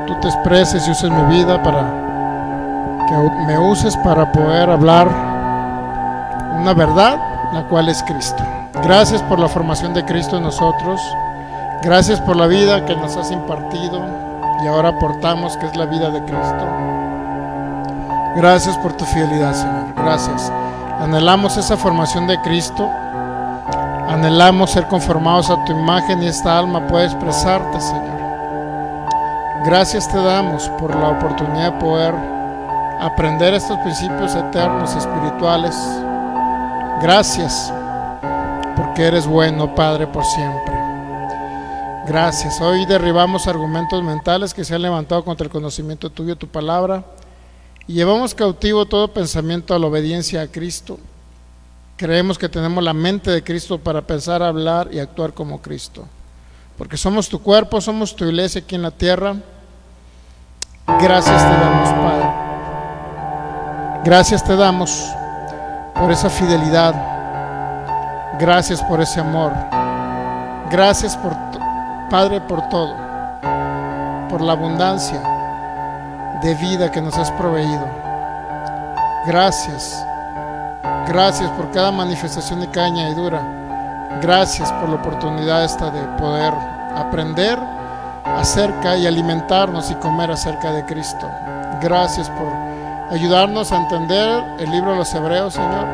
tú te expreses y uses mi vida, para que me uses para poder hablar una verdad, la cual es Cristo. Gracias por la formación de Cristo en nosotros. Gracias por la vida que nos has impartido y ahora portamos, que es la vida de Cristo. Gracias por tu fidelidad, Señor. Gracias. Anhelamos esa formación de Cristo. Anhelamos ser conformados a tu imagen y esta alma pueda expresarte, Señor. Gracias te damos por la oportunidad de poder aprender estos principios eternos, espirituales. Gracias porque eres bueno, Padre, por siempre. Gracias. Hoy derribamos argumentos mentales que se han levantado contra el conocimiento tuyo, tu palabra, y llevamos cautivo todo pensamiento a la obediencia a Cristo. Creemos que tenemos la mente de Cristo para pensar, hablar y actuar como Cristo, porque somos tu cuerpo, somos tu iglesia aquí en la tierra. Gracias te damos, Padre. Gracias te damos por esa fidelidad. Gracias por ese amor. Gracias por Padre, por todo, por la abundancia de vida que nos has proveído. Gracias. Gracias por cada manifestación y cada añadidura. Gracias por la oportunidad esta de poder aprender acerca y alimentarnos y comer acerca de Cristo. Gracias por ayudarnos a entender el libro de los Hebreos, Señor.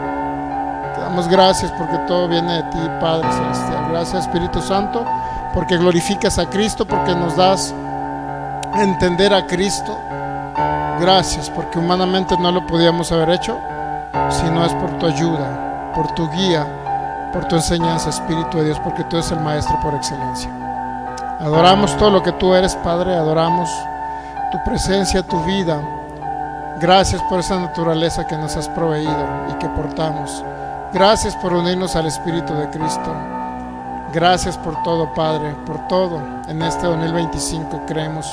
Te damos gracias porque todo viene de ti, Padre Celestial. Gracias, Espíritu Santo, porque glorificas a Cristo, porque nos das a entender a Cristo. Gracias porque humanamente no lo podíamos haber hecho, si no es por tu ayuda, por tu guía, por tu enseñanza, Espíritu de Dios, porque tú eres el Maestro por excelencia. Adoramos todo lo que tú eres, Padre. Adoramos tu presencia, tu vida. Gracias por esa naturaleza que nos has proveído y que portamos. Gracias por unirnos al Espíritu de Cristo. Gracias por todo, Padre, por todo. En este 2025 creemos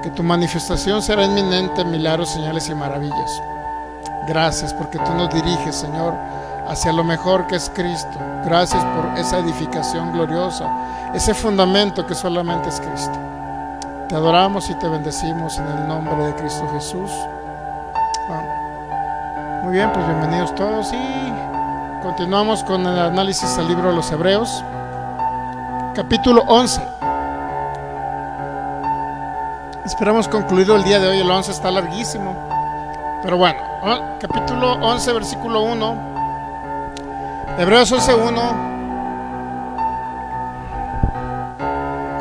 que tu manifestación será inminente, milagros, señales y maravillas. Gracias porque tú nos diriges, Señor, hacia lo mejor que es Cristo. Gracias por esa edificación gloriosa, ese fundamento que solamente es Cristo. Te adoramos y te bendecimos en el nombre de Cristo Jesús. Muy bien, pues bienvenidos todos y continuamos con el análisis del libro de los Hebreos, capítulo 11. Esperamos concluirlo el día de hoy. El 11 está larguísimo, pero bueno, capítulo 11, versículo 1, Hebreos 11:1.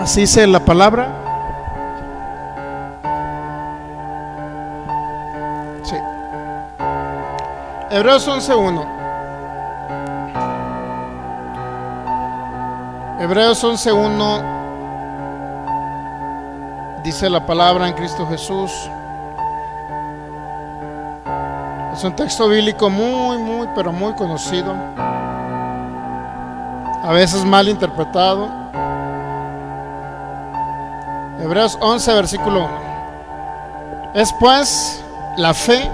Así dice la palabra. Sí. Hebreos 11:1. Hebreos 11:1 dice la palabra en Cristo Jesús. Es un texto bíblico muy, pero muy conocido, a veces mal interpretado. Hebreos 11, versículo 1. Es pues la fe,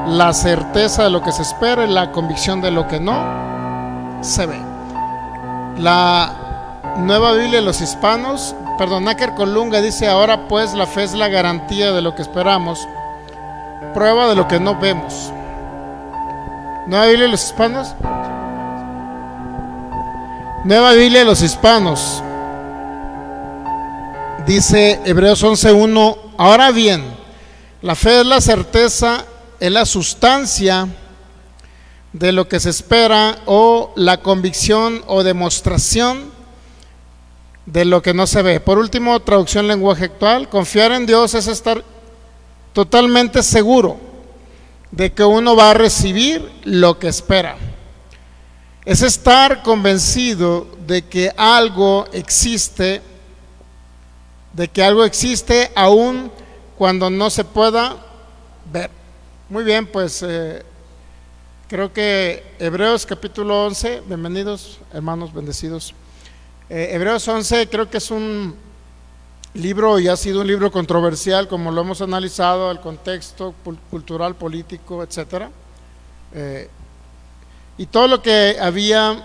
la certeza de lo que se espera y la convicción de lo que no se ve. La Nueva Biblia de los Hispanos, Nácar Colunga, dice: ahora pues la fe es la garantía de lo que esperamos, prueba de lo que no vemos. Nueva Biblia de los Hispanos. Nueva Biblia de los Hispanos dice Hebreos 11:1: ahora bien, la fe es la certeza, es la sustancia de lo que se espera, o la convicción o demostración de lo que no se ve. Por último, traducción lenguaje actual: confiar en Dios es estar totalmente seguro de que uno va a recibir lo que espera. Es estar convencido de que algo existe, aun cuando no se pueda ver. Muy bien, pues creo que Hebreos capítulo 11, bienvenidos hermanos bendecidos. Hebreos 11 creo que es un libro y ha sido un libro controversial, como lo hemos analizado, el contexto cultural, político, etcétera, y todo lo que había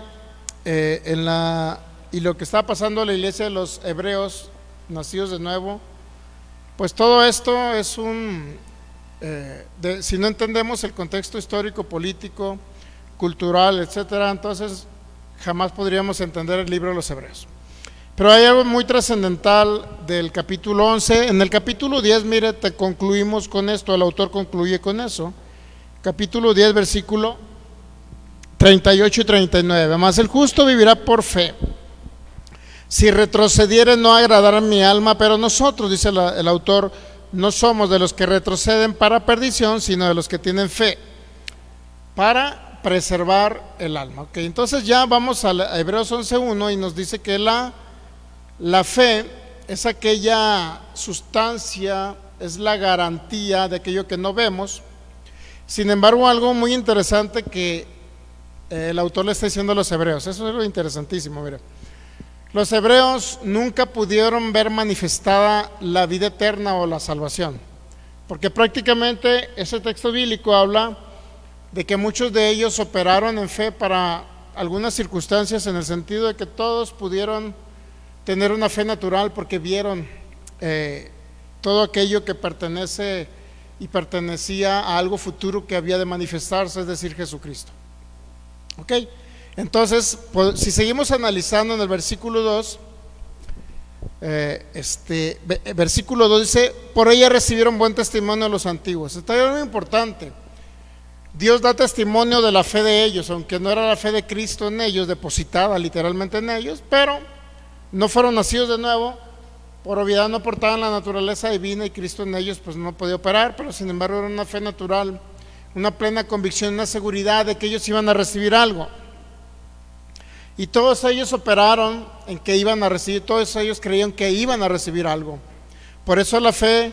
y lo que estaba pasando en la iglesia de los hebreos nacidos de nuevo Pues todo esto es si no entendemos el contexto histórico, político, cultural, etcétera, entonces jamás podríamos entender el libro de los Hebreos. Pero hay algo muy trascendental del capítulo 11. En el capítulo 10, mire, te concluimos con esto, el autor concluye con eso. Capítulo 10, versículo 38 y 39. Mas el justo vivirá por fe. Si retrocediere, no agradará mi alma, pero nosotros, dice el autor, no somos de los que retroceden para perdición, sino de los que tienen fe para preservar el alma. Okay, entonces ya vamos a Hebreos 11:1 y nos dice que la fe es aquella sustancia, es la garantía de aquello que no vemos. Sin embargo, algo muy interesante que el autor le está diciendo a los hebreos, eso es lo interesantísimo, mire. Los hebreos nunca pudieron ver manifestada la vida eterna o la salvación, porque prácticamente ese texto bíblico habla de que muchos de ellos operaron en fe para algunas circunstancias, en el sentido de que todos pudieron tener una fe natural porque vieron todo aquello que pertenece y pertenecía a algo futuro que había de manifestarse, es decir, Jesucristo. Ok, entonces si seguimos analizando en el versículo 2, versículo 2 dice: por ella recibieron buen testimonio los antiguos. Esto es muy importante. Dios da testimonio de la fe de ellos, aunque no era la fe de Cristo en ellos, depositada literalmente en ellos, pero no fueron nacidos de nuevo, por obviedad no portaban la naturaleza divina y Cristo en ellos pues no podía operar, pero sin embargo era una fe natural, una plena convicción, una seguridad de que ellos iban a recibir algo. Y todos ellos operaron en que iban a recibir, todos ellos creían que iban a recibir algo. Por eso la fe,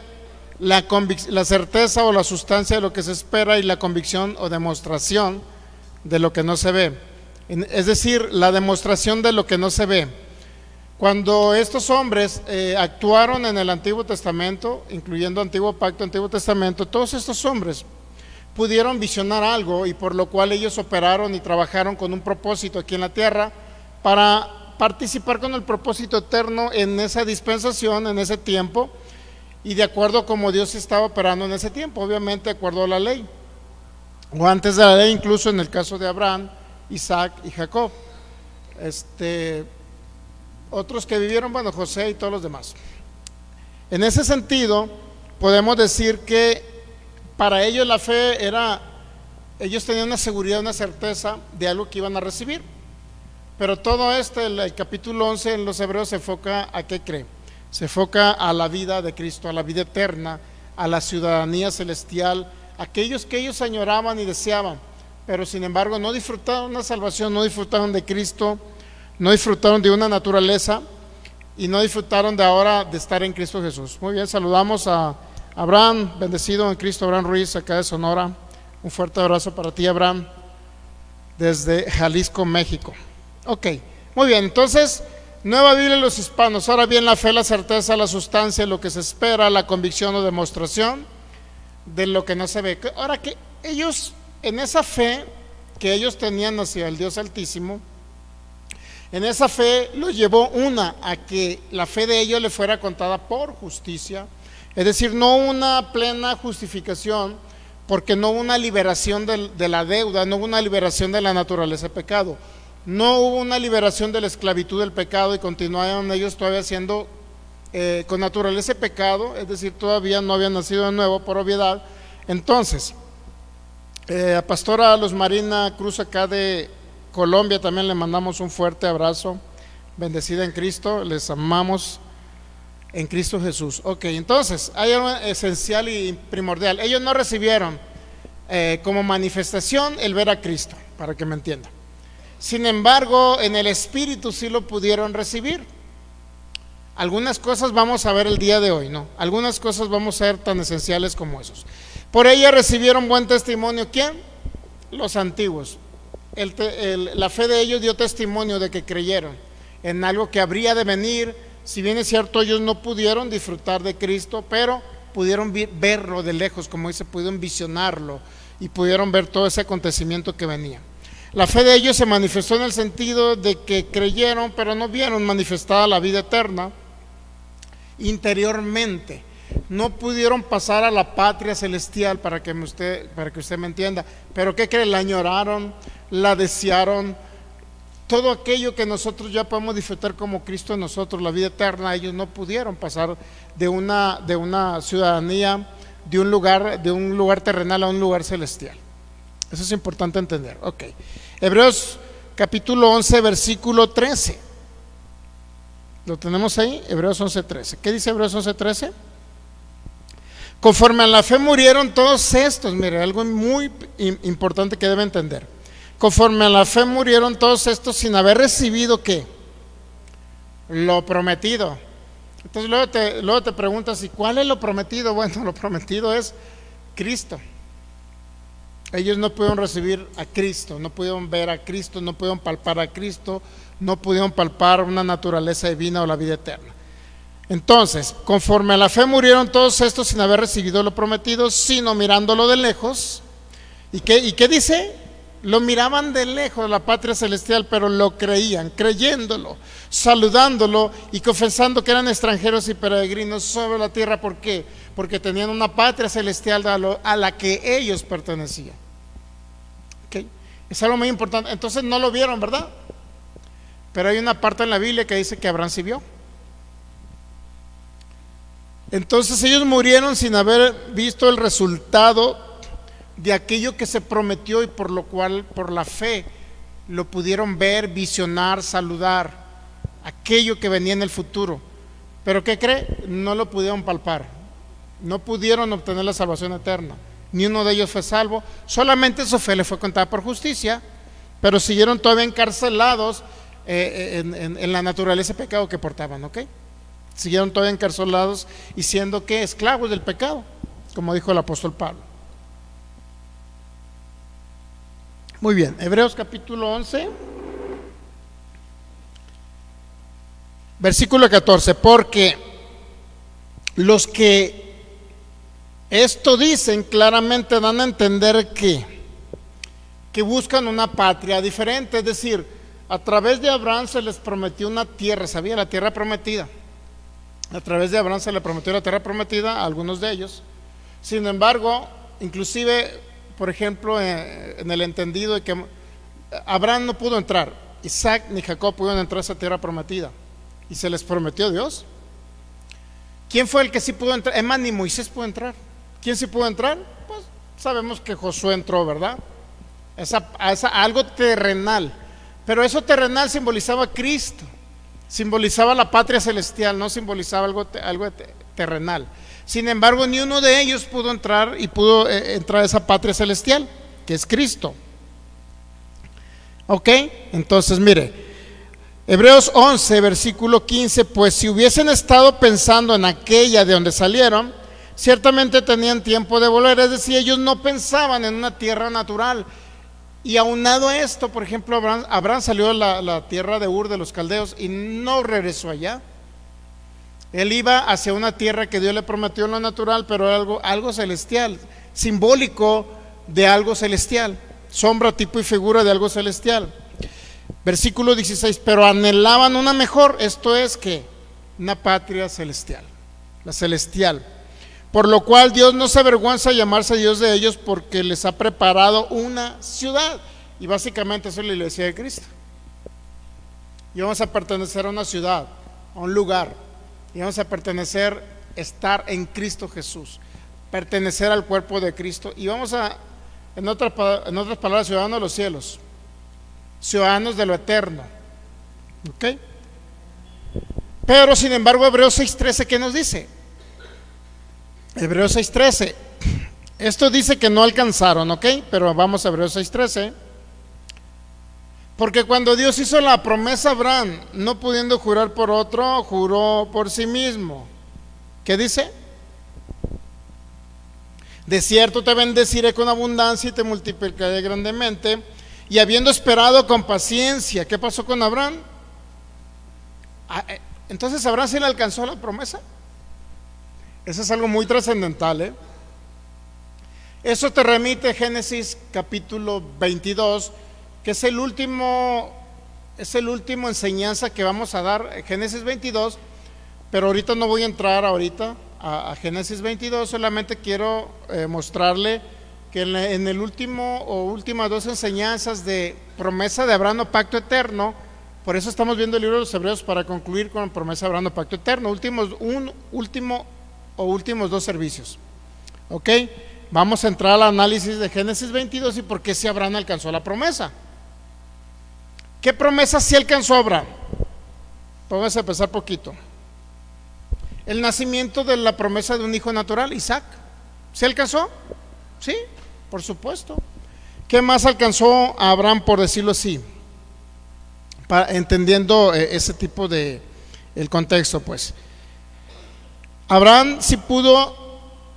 la certeza o la sustancia de lo que se espera, y la convicción o demostración de lo que no se ve. Es decir, la demostración de lo que no se ve. Cuando estos hombres actuaron en el Antiguo Testamento, incluyendo Antiguo Pacto, Antiguo Testamento, todos estos hombres pudieron visionar algo, y por lo cual ellos operaron y trabajaron con un propósito aquí en la tierra para participar con el propósito eterno en esa dispensación, en ese tiempo, y de acuerdo a como Dios estaba operando en ese tiempo, obviamente de acuerdo a la ley, o antes de la ley, incluso en el caso de Abraham, Isaac y Jacob. Otros que vivieron, bueno, José y todos los demás. En ese sentido, podemos decir que para ellos la fe era, ellos tenían una seguridad, una certeza de algo que iban a recibir. Pero todo el capítulo 11 en los Hebreos se enfoca a qué cree. Se enfoca a la vida de Cristo, a la vida eterna, a la ciudadanía celestial, aquellos que ellos añoraban y deseaban, pero sin embargo no disfrutaron la salvación, no disfrutaron de Cristo, no disfrutaron de una naturaleza y no disfrutaron de ahora de estar en Cristo Jesús. Muy bien, saludamos a Abraham, bendecido en Cristo, Abraham Ruiz, acá de Sonora. Un fuerte abrazo para ti, Abraham, desde Jalisco, México. Ok, muy bien, entonces, Nueva Biblia de los Hispanos. Ahora bien, la fe, la certeza, la sustancia, lo que se espera, la convicción o demostración de lo que no se ve. Ahora que ellos, en esa fe que ellos tenían hacia el Dios Altísimo, en esa fe los llevó a que la fe de ellos le fuera contada por justicia, es decir, no una plena justificación, porque no hubo una liberación de la deuda, no hubo una liberación de la naturaleza de pecado, no hubo una liberación de la esclavitud del pecado, y continuaron ellos todavía siendo con naturaleza de pecado, es decir, todavía no habían nacido de nuevo por obviedad. Entonces, a Pastora Luz Marina Cruz, acá de Colombia, también le mandamos un fuerte abrazo, bendecida en Cristo, les amamos en Cristo Jesús. Ok, entonces hay algo esencial y primordial. Ellos no recibieron como manifestación el ver a Cristo, para que me entiendan. Sin embargo, en el Espíritu sí lo pudieron recibir. Algunas cosas vamos a ver el día de hoy, ¿no? Algunas cosas vamos a ver tan esenciales como esos. Por ella recibieron buen testimonio. ¿Quién? Los antiguos. La fe de ellos dio testimonio de que creyeron en algo que habría de venir. Si bien es cierto, ellos no pudieron disfrutar de Cristo, pero pudieron verlo de lejos, como dice, pudieron visionarlo y pudieron ver todo ese acontecimiento que venía. La fe de ellos se manifestó en el sentido de que creyeron, pero no vieron manifestada la vida eterna interiormente. no pudieron pasar a la patria celestial, para que usted me entienda. Pero ¿qué cree? La añoraron, la desearon. Todo aquello que nosotros ya podemos disfrutar como Cristo en nosotros, la vida eterna, ellos no pudieron pasar de una ciudadanía, de un lugar terrenal a un lugar celestial. Eso es importante entender. Ok. Hebreos capítulo 11, versículo 13. ¿Lo tenemos ahí? Hebreos 11, 13. ¿Qué dice Hebreos 11, 13? Conforme a la fe murieron todos estos. Mire, algo muy importante que debe entender. Conforme a la fe murieron todos estos sin haber recibido ¿qué? Lo prometido. Entonces luego te preguntas, ¿y cuál es lo prometido? Bueno, lo prometido es Cristo. Ellos no pudieron recibir a Cristo, no pudieron ver a Cristo, no pudieron palpar a Cristo, no pudieron palpar una naturaleza divina o la vida eterna. Entonces, conforme a la fe murieron todos estos sin haber recibido lo prometido, sino mirándolo de lejos. ¿Y qué dice? Lo miraban de lejos, la patria celestial, pero lo creían, creyéndolo, saludándolo y confesando que eran extranjeros y peregrinos sobre la tierra. ¿Por qué? Porque tenían una patria celestial a la que ellos pertenecían. ¿Okay? Es algo muy importante. Entonces no lo vieron, ¿verdad? Pero hay una parte en la Biblia que dice que Abraham sí vio. Entonces ellos murieron sin haber visto el resultado de aquello que se prometió, y por lo cual, por la fe, lo pudieron ver, visionar, saludar, aquello que venía en el futuro. Pero ¿qué cree? No lo pudieron palpar, no pudieron obtener la salvación eterna, ni uno de ellos fue salvo. Solamente su fe le fue contada por justicia, pero siguieron todavía encarcelados en la naturaleza de pecado que portaban, ¿ok? Siguieron todavía encarcelados y siendo que esclavos del pecado, como dijo el apóstol Pablo. Muy bien, Hebreos capítulo 11, versículo 14. Porque los que esto dicen claramente dan a entender que buscan una patria diferente. Es decir, a través de Abraham se les prometió una tierra, ¿sabía? La tierra prometida. A través de Abraham se le prometió la tierra prometida a algunos de ellos. Sin embargo, inclusive, por ejemplo, en el entendido de que Abraham no pudo entrar, Isaac ni Jacob pudieron entrar a esa tierra prometida, y se les prometió a Dios. ¿Quién fue el que sí pudo entrar? Emma ni Moisés pudo entrar. ¿Quién sí pudo entrar? Pues sabemos que Josué entró, ¿verdad? Algo terrenal, pero eso terrenal simbolizaba a Cristo, simbolizaba la patria celestial, no simbolizaba algo terrenal. Sin embargo, ni uno de ellos pudo entrar a esa patria celestial, que es Cristo. Ok, entonces mire, Hebreos 11, versículo 15, pues si hubiesen estado pensando en aquella de donde salieron, ciertamente tenían tiempo de volver. Es decir, ellos no pensaban en una tierra natural. Y aunado a esto, por ejemplo, Abraham salió de la tierra de Ur de los caldeos y no regresó allá. Él iba hacia una tierra que Dios le prometió en lo natural, pero algo celestial, simbólico de algo celestial, sombra, tipo y figura de algo celestial. Versículo 16, pero anhelaban una mejor, esto es que una patria celestial, la celestial, por lo cual Dios no se avergüenza de llamarse Dios de ellos, porque les ha preparado una ciudad. Y básicamente eso es la iglesia de Cristo. Y vamos a pertenecer a una ciudad, a un lugar, y vamos a estar en Cristo Jesús, pertenecer al cuerpo de Cristo, y vamos a, en otras palabras, ciudadanos de los cielos, ciudadanos de lo eterno. ¿Ok? Pero sin embargo, Hebreos 6:13, ¿qué nos dice? Hebreos 6:13, esto dice que no alcanzaron, ¿ok? Pero vamos a Hebreos 6:13. Porque cuando Dios hizo la promesa a Abraham, no pudiendo jurar por otro, juró por sí mismo. ¿Qué dice? De cierto te bendeciré con abundancia y te multiplicaré grandemente. Y habiendo esperado con paciencia, ¿qué pasó con Abraham? Entonces, ¿Abraham sí le alcanzó la promesa? Eso es algo muy trascendental, ¿eh? Eso te remite a Génesis capítulo 22, que es el último enseñanza que vamos a dar, Génesis 22, pero ahorita no voy a entrar a Génesis 22, solamente quiero mostrarle que en el último o últimas dos enseñanzas de promesa de Abraham o pacto eterno, por eso estamos viendo el libro de los Hebreos para concluir con promesa de Abraham o pacto eterno, últimos dos servicios. Ok, vamos a entrar al análisis de Génesis 22 y por qué si Abraham alcanzó la promesa. ¿Qué promesa sí alcanzó Abraham? Vamos a empezar poquito. El nacimiento de la promesa de un hijo natural, Isaac. ¿Se alcanzó? Sí, por supuesto. ¿Qué más alcanzó a Abraham, por decirlo así? Entendiendo ese tipo de el contexto, pues. Abraham sí pudo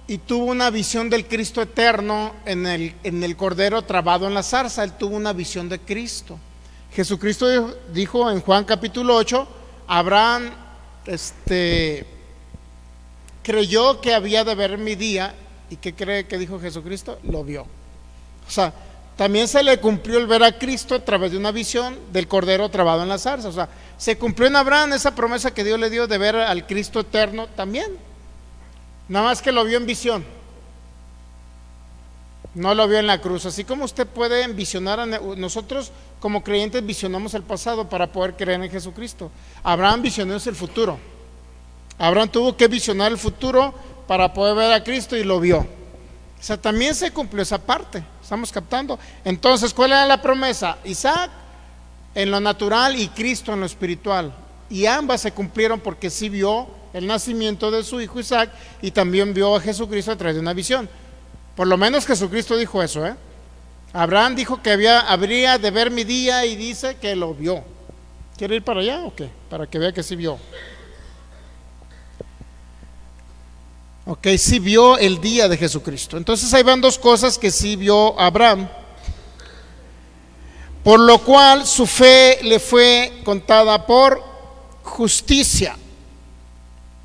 y tuvo una visión del Cristo eterno en el cordero trabado en la zarza. Él tuvo una visión de Cristo. Jesucristo dijo en Juan capítulo 8, Abraham creyó que había de ver mi día. ¿Y qué cree que dijo Jesucristo? Lo vio. O sea, también se le cumplió el ver a Cristo a través de una visión del cordero trabado en la zarza. O sea, se cumplió en Abraham esa promesa que Dios le dio de ver al Cristo eterno también. Nada más que lo vio en visión, no lo vio en la cruz. Así como usted puede visionar, nosotros como creyentes visionamos el pasado para poder creer en Jesucristo. Abraham visionó el futuro. Abraham tuvo que visionar el futuro para poder ver a Cristo y lo vio. O sea, también se cumplió esa parte. ¿Estamos captando? Entonces, ¿cuál era la promesa? Isaac en lo natural y Cristo en lo espiritual. Y ambas se cumplieron porque sí vio el nacimiento de su hijo Isaac y también vio a Jesucristo a través de una visión. Por lo menos Jesucristo dijo eso, ¿eh? Abraham dijo que habría de ver mi día y dice que lo vio. ¿Quiere ir para allá o qué? Para que vea que sí vio. Ok, sí vio el día de Jesucristo. Entonces ahí van dos cosas que sí vio Abraham. Por lo cual su fe le fue contada por justicia.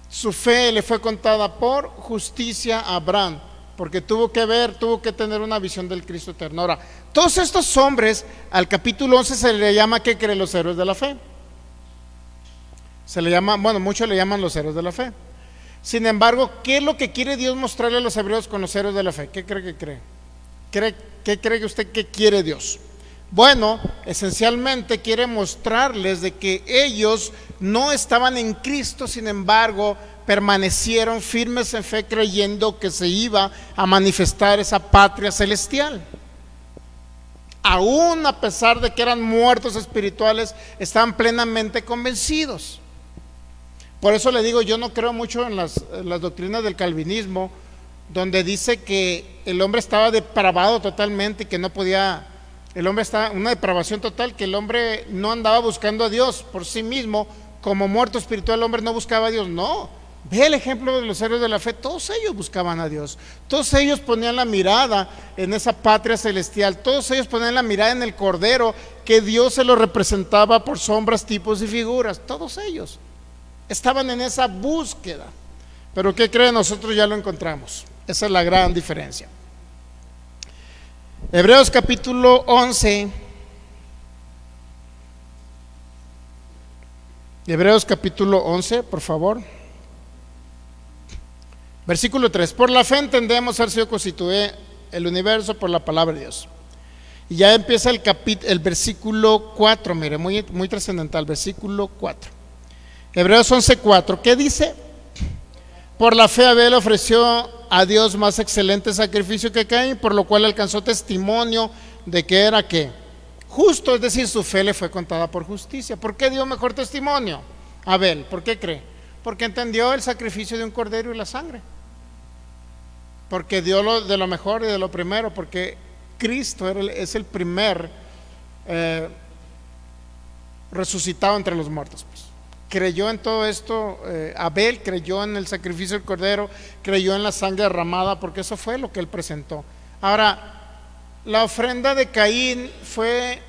Su fe le fue contada por justicia a Abraham, porque tuvo que tener una visión del Cristo eterno. Ahora, todos estos hombres, al capítulo 11 se le llama, ¿qué creen? Los héroes de la fe. Se le llama, bueno, muchos le llaman los héroes de la fe. Sin embargo, ¿qué es lo que quiere Dios mostrarle a los hebreos con los héroes de la fe? ¿Qué cree que cree? ¿Qué cree que usted que quiere Dios? Bueno, esencialmente quiere mostrarles de que ellos no estaban en Cristo, sin embargo, permanecieron firmes en fe creyendo que se iba a manifestar esa patria celestial. Aún a pesar de que eran muertos espirituales, estaban plenamente convencidos. Por eso le digo, yo no creo mucho en las doctrinas del calvinismo, donde dice que el hombre estaba depravado totalmente y que no podía, el hombre estaba en una depravación total, que el hombre no andaba buscando a Dios por sí mismo, como muerto espiritual el hombre no buscaba a Dios. No, ve el ejemplo de los héroes de la fe, todos ellos buscaban a Dios, todos ellos ponían la mirada en esa patria celestial, todos ellos ponían la mirada en el Cordero, que Dios se lo representaba por sombras, tipos y figuras, todos ellos estaban en esa búsqueda. Pero ¿qué creen? Nosotros ya lo encontramos. Esa es la gran diferencia. Hebreos capítulo 11. Hebreos capítulo 11, por favor. Versículo 3. Por la fe entendemos haber sido constituido el universo por la palabra de Dios. Y ya empieza el versículo 4, mire, muy trascendental, versículo 4. Hebreos 11:4, ¿qué dice? Por la fe Abel ofreció a Dios más excelente sacrificio que Caín, por lo cual alcanzó testimonio de que era ¿qué? Justo, es decir, su fe le fue contada por justicia. ¿Por qué dio mejor testimonio? Abel, ¿por qué cree? Porque entendió el sacrificio de un cordero y la sangre. Porque dio de lo mejor y de lo primero, porque Cristo es el primer resucitado entre los muertos, pues. Creyó en todo esto, Abel creyó en el sacrificio del cordero, creyó en la sangre derramada, porque eso fue lo que él presentó. Ahora, la ofrenda de Caín fue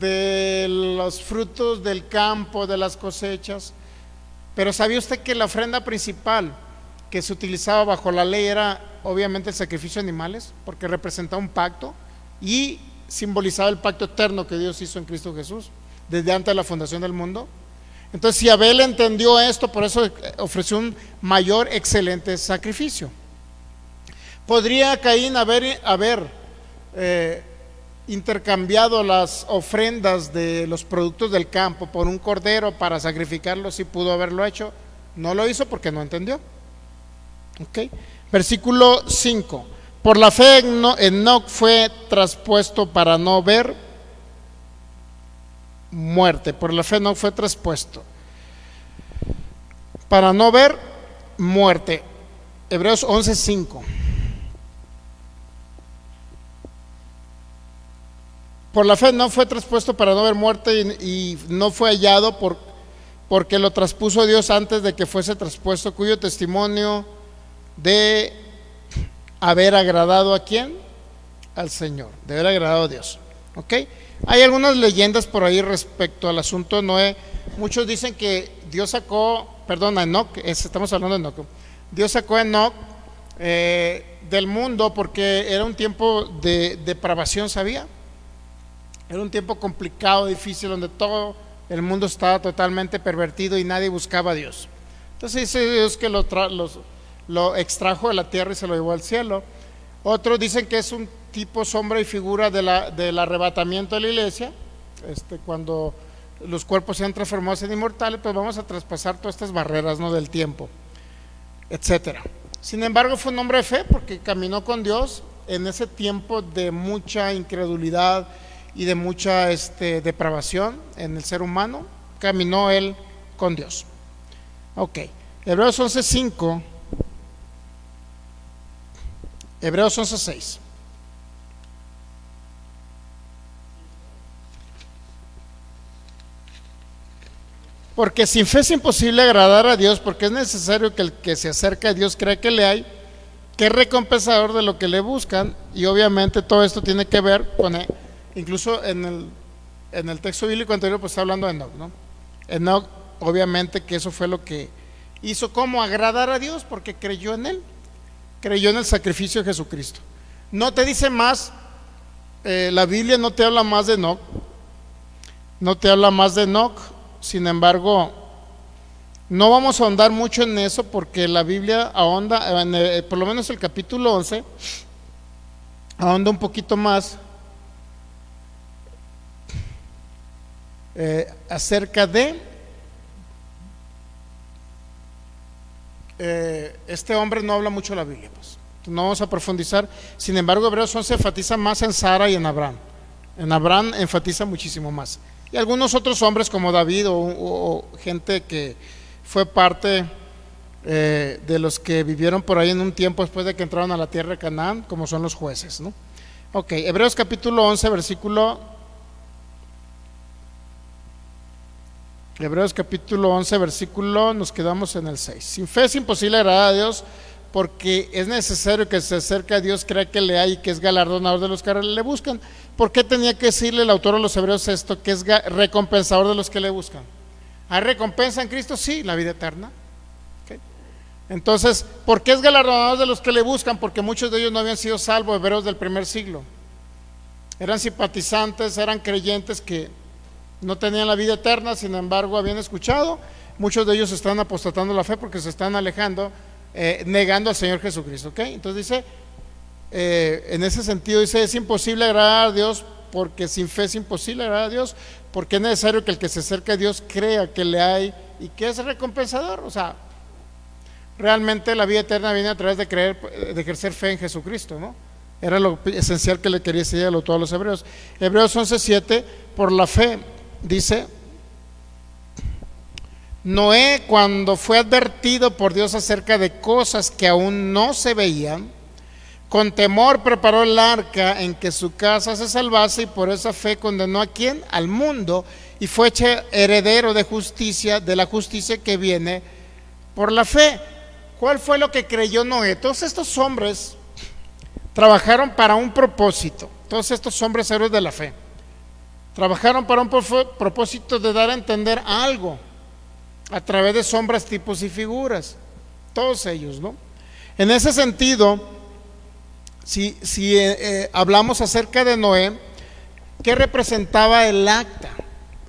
de los frutos del campo, de las cosechas, pero ¿sabía usted que la ofrenda principal que se utilizaba bajo la ley era obviamente el sacrificio de animales? Porque representaba un pacto y simbolizaba el pacto eterno que Dios hizo en Cristo Jesús desde antes de la fundación del mundo. Entonces, si Abel entendió esto, por eso ofreció un mayor, excelente sacrificio. ¿Podría Caín haber intercambiado las ofrendas de los productos del campo por un cordero para sacrificarlo? Si pudo haberlo hecho, no lo hizo porque no entendió. ¿Okay? Versículo 5. Por la fe Enoc fue traspuesto para no ver muerte. Por la fe Enoc fue traspuesto para no ver muerte. Hebreos 11:5. Por la fe no fue traspuesto para no ver muerte y no fue hallado porque lo traspuso Dios antes de que fuese traspuesto, cuyo testimonio de haber agradado ¿a quién? Al Señor, de haber agradado a Dios. ¿Ok? Hay algunas leyendas por ahí respecto al asunto de Noé. Muchos dicen que Dios sacó, a Enoc, estamos hablando de Enoc. Dios sacó a Enoc del mundo porque era un tiempo de depravación, ¿sabía? Era un tiempo complicado, difícil, donde todo el mundo estaba totalmente pervertido y nadie buscaba a Dios. Entonces dice Dios que lo extrajo de la tierra y se lo llevó al cielo. Otros dicen que es un tipo, sombra y figura del arrebatamiento de la iglesia, cuando los cuerpos sean transformados en inmortales, pues vamos a traspasar todas estas barreras, ¿no?, del tiempo, etcétera. Sin embargo, fue un hombre de fe porque caminó con Dios en ese tiempo de mucha incredulidad y de mucha depravación en el ser humano. Caminó él con Dios. Ok, Hebreos 11:5, Hebreos 11:6. Porque sin fe es imposible agradar a Dios, porque es necesario que el que se acerca a Dios crea que le hay, que es recompensador de lo que le buscan. Y obviamente todo esto tiene que ver con incluso en el texto bíblico anterior, pues está hablando de Enoc, ¿no? Enoc, obviamente que eso fue lo que hizo, como agradar a Dios, porque creyó en él, creyó en el sacrificio de Jesucristo. No te dice más, la Biblia no te habla más de Enoc, no te habla más de Enoc. Sin embargo, no vamos a ahondar mucho en eso, porque la Biblia ahonda, por lo menos el capítulo 11, ahonda un poquito más acerca de este hombre. No habla mucho la Biblia, pues no vamos a profundizar. Sin embargo, Hebreos 11 enfatiza más en Sara y en Abraham. En Abraham enfatiza muchísimo más, y algunos otros hombres como David o gente que fue parte de los que vivieron por ahí en un tiempo después de que entraron a la tierra de Canaán, como son los jueces, ¿no? Ok, Hebreos capítulo 11, versículo, nos quedamos en el 6. Sin fe es imposible agradar a Dios, porque es necesario que se acerque a Dios, crea que le hay y que es galardonador de los que le buscan. ¿Por qué tenía que decirle el autor a los Hebreos esto? Que es recompensador de los que le buscan. ¿Hay recompensa en Cristo? Sí, la vida eterna. ¿Okay? Entonces, ¿por qué es galardonador de los que le buscan? Porque muchos de ellos no habían sido salvos, hebreos del primer siglo. Eran simpatizantes, eran creyentes que no tenían la vida eterna, sin embargo habían escuchado. Muchos de ellos están apostatando la fe porque se están alejando, negando al Señor Jesucristo. ¿Okay? Entonces dice, en ese sentido dice, es imposible agradar a Dios, porque sin fe es imposible agradar a Dios, porque es necesario que el que se acerque a Dios crea que le hay y que es recompensador. O sea, realmente la vida eterna viene a través de creer, de ejercer fe en Jesucristo, ¿no? Era lo esencial que le quería decir a todos los hebreos. Hebreos 11:7, por la fe, dice, Noé, cuando fue advertido por Dios acerca de cosas que aún no se veían, con temor preparó el arca en que su casa se salvase, y por esa fe condenó ¿a quién? Al mundo, y fue hecho heredero de justicia, de la justicia que viene por la fe. ¿Cuál fue lo que creyó Noé? Todos estos hombres trabajaron para un propósito. Todos estos hombres héroes de la fe trabajaron para un propósito de dar a entender algo a través de sombras, tipos y figuras. Todos ellos, ¿no? En ese sentido, si hablamos acerca de Noé, ¿qué representaba el arca?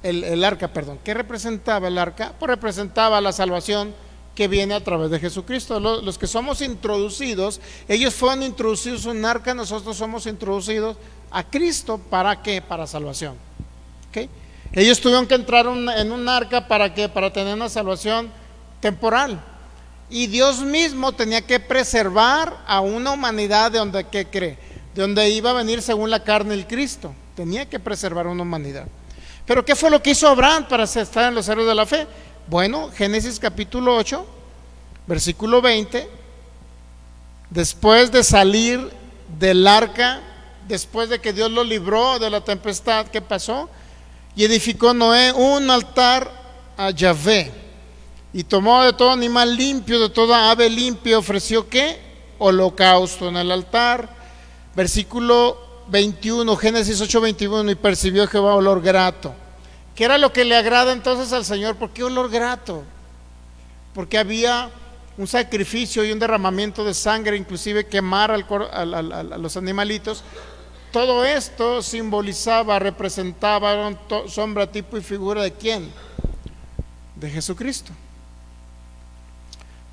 el arca, perdón. ¿Qué representaba el arca? Pues representaba la salvación que viene a través de Jesucristo. Los que somos introducidos, ellos fueron introducidos en un arca, nosotros somos introducidos a Cristo. ¿Para qué? Para salvación. ¿Okay? Ellos tuvieron que entrar en un arca, ¿para qué? Para tener una salvación temporal. Y Dios mismo tenía que preservar a una humanidad de donde, ¿qué cree? De donde iba a venir según la carne el Cristo. Tenía que preservar a una humanidad. Pero ¿qué fue lo que hizo Abraham para estar en los héroes de la fe? Bueno, Génesis capítulo 8, versículo 20. Después de salir del arca, después de que Dios lo libró de la tempestad, ¿qué pasó? Y edificó Noé un altar a Yahvé, y tomó de todo animal limpio, de toda ave limpia, ofreció ¿qué? Holocausto en el altar. Versículo 21, Génesis 8, 21, y percibió Jehová olor grato. ¿Qué era lo que le agrada entonces al Señor? ¿Por qué olor grato? Porque había un sacrificio y un derramamiento de sangre, inclusive quemar a los animalitos. Todo esto simbolizaba, representaba, sombra, tipo y figura de ¿quién? De Jesucristo.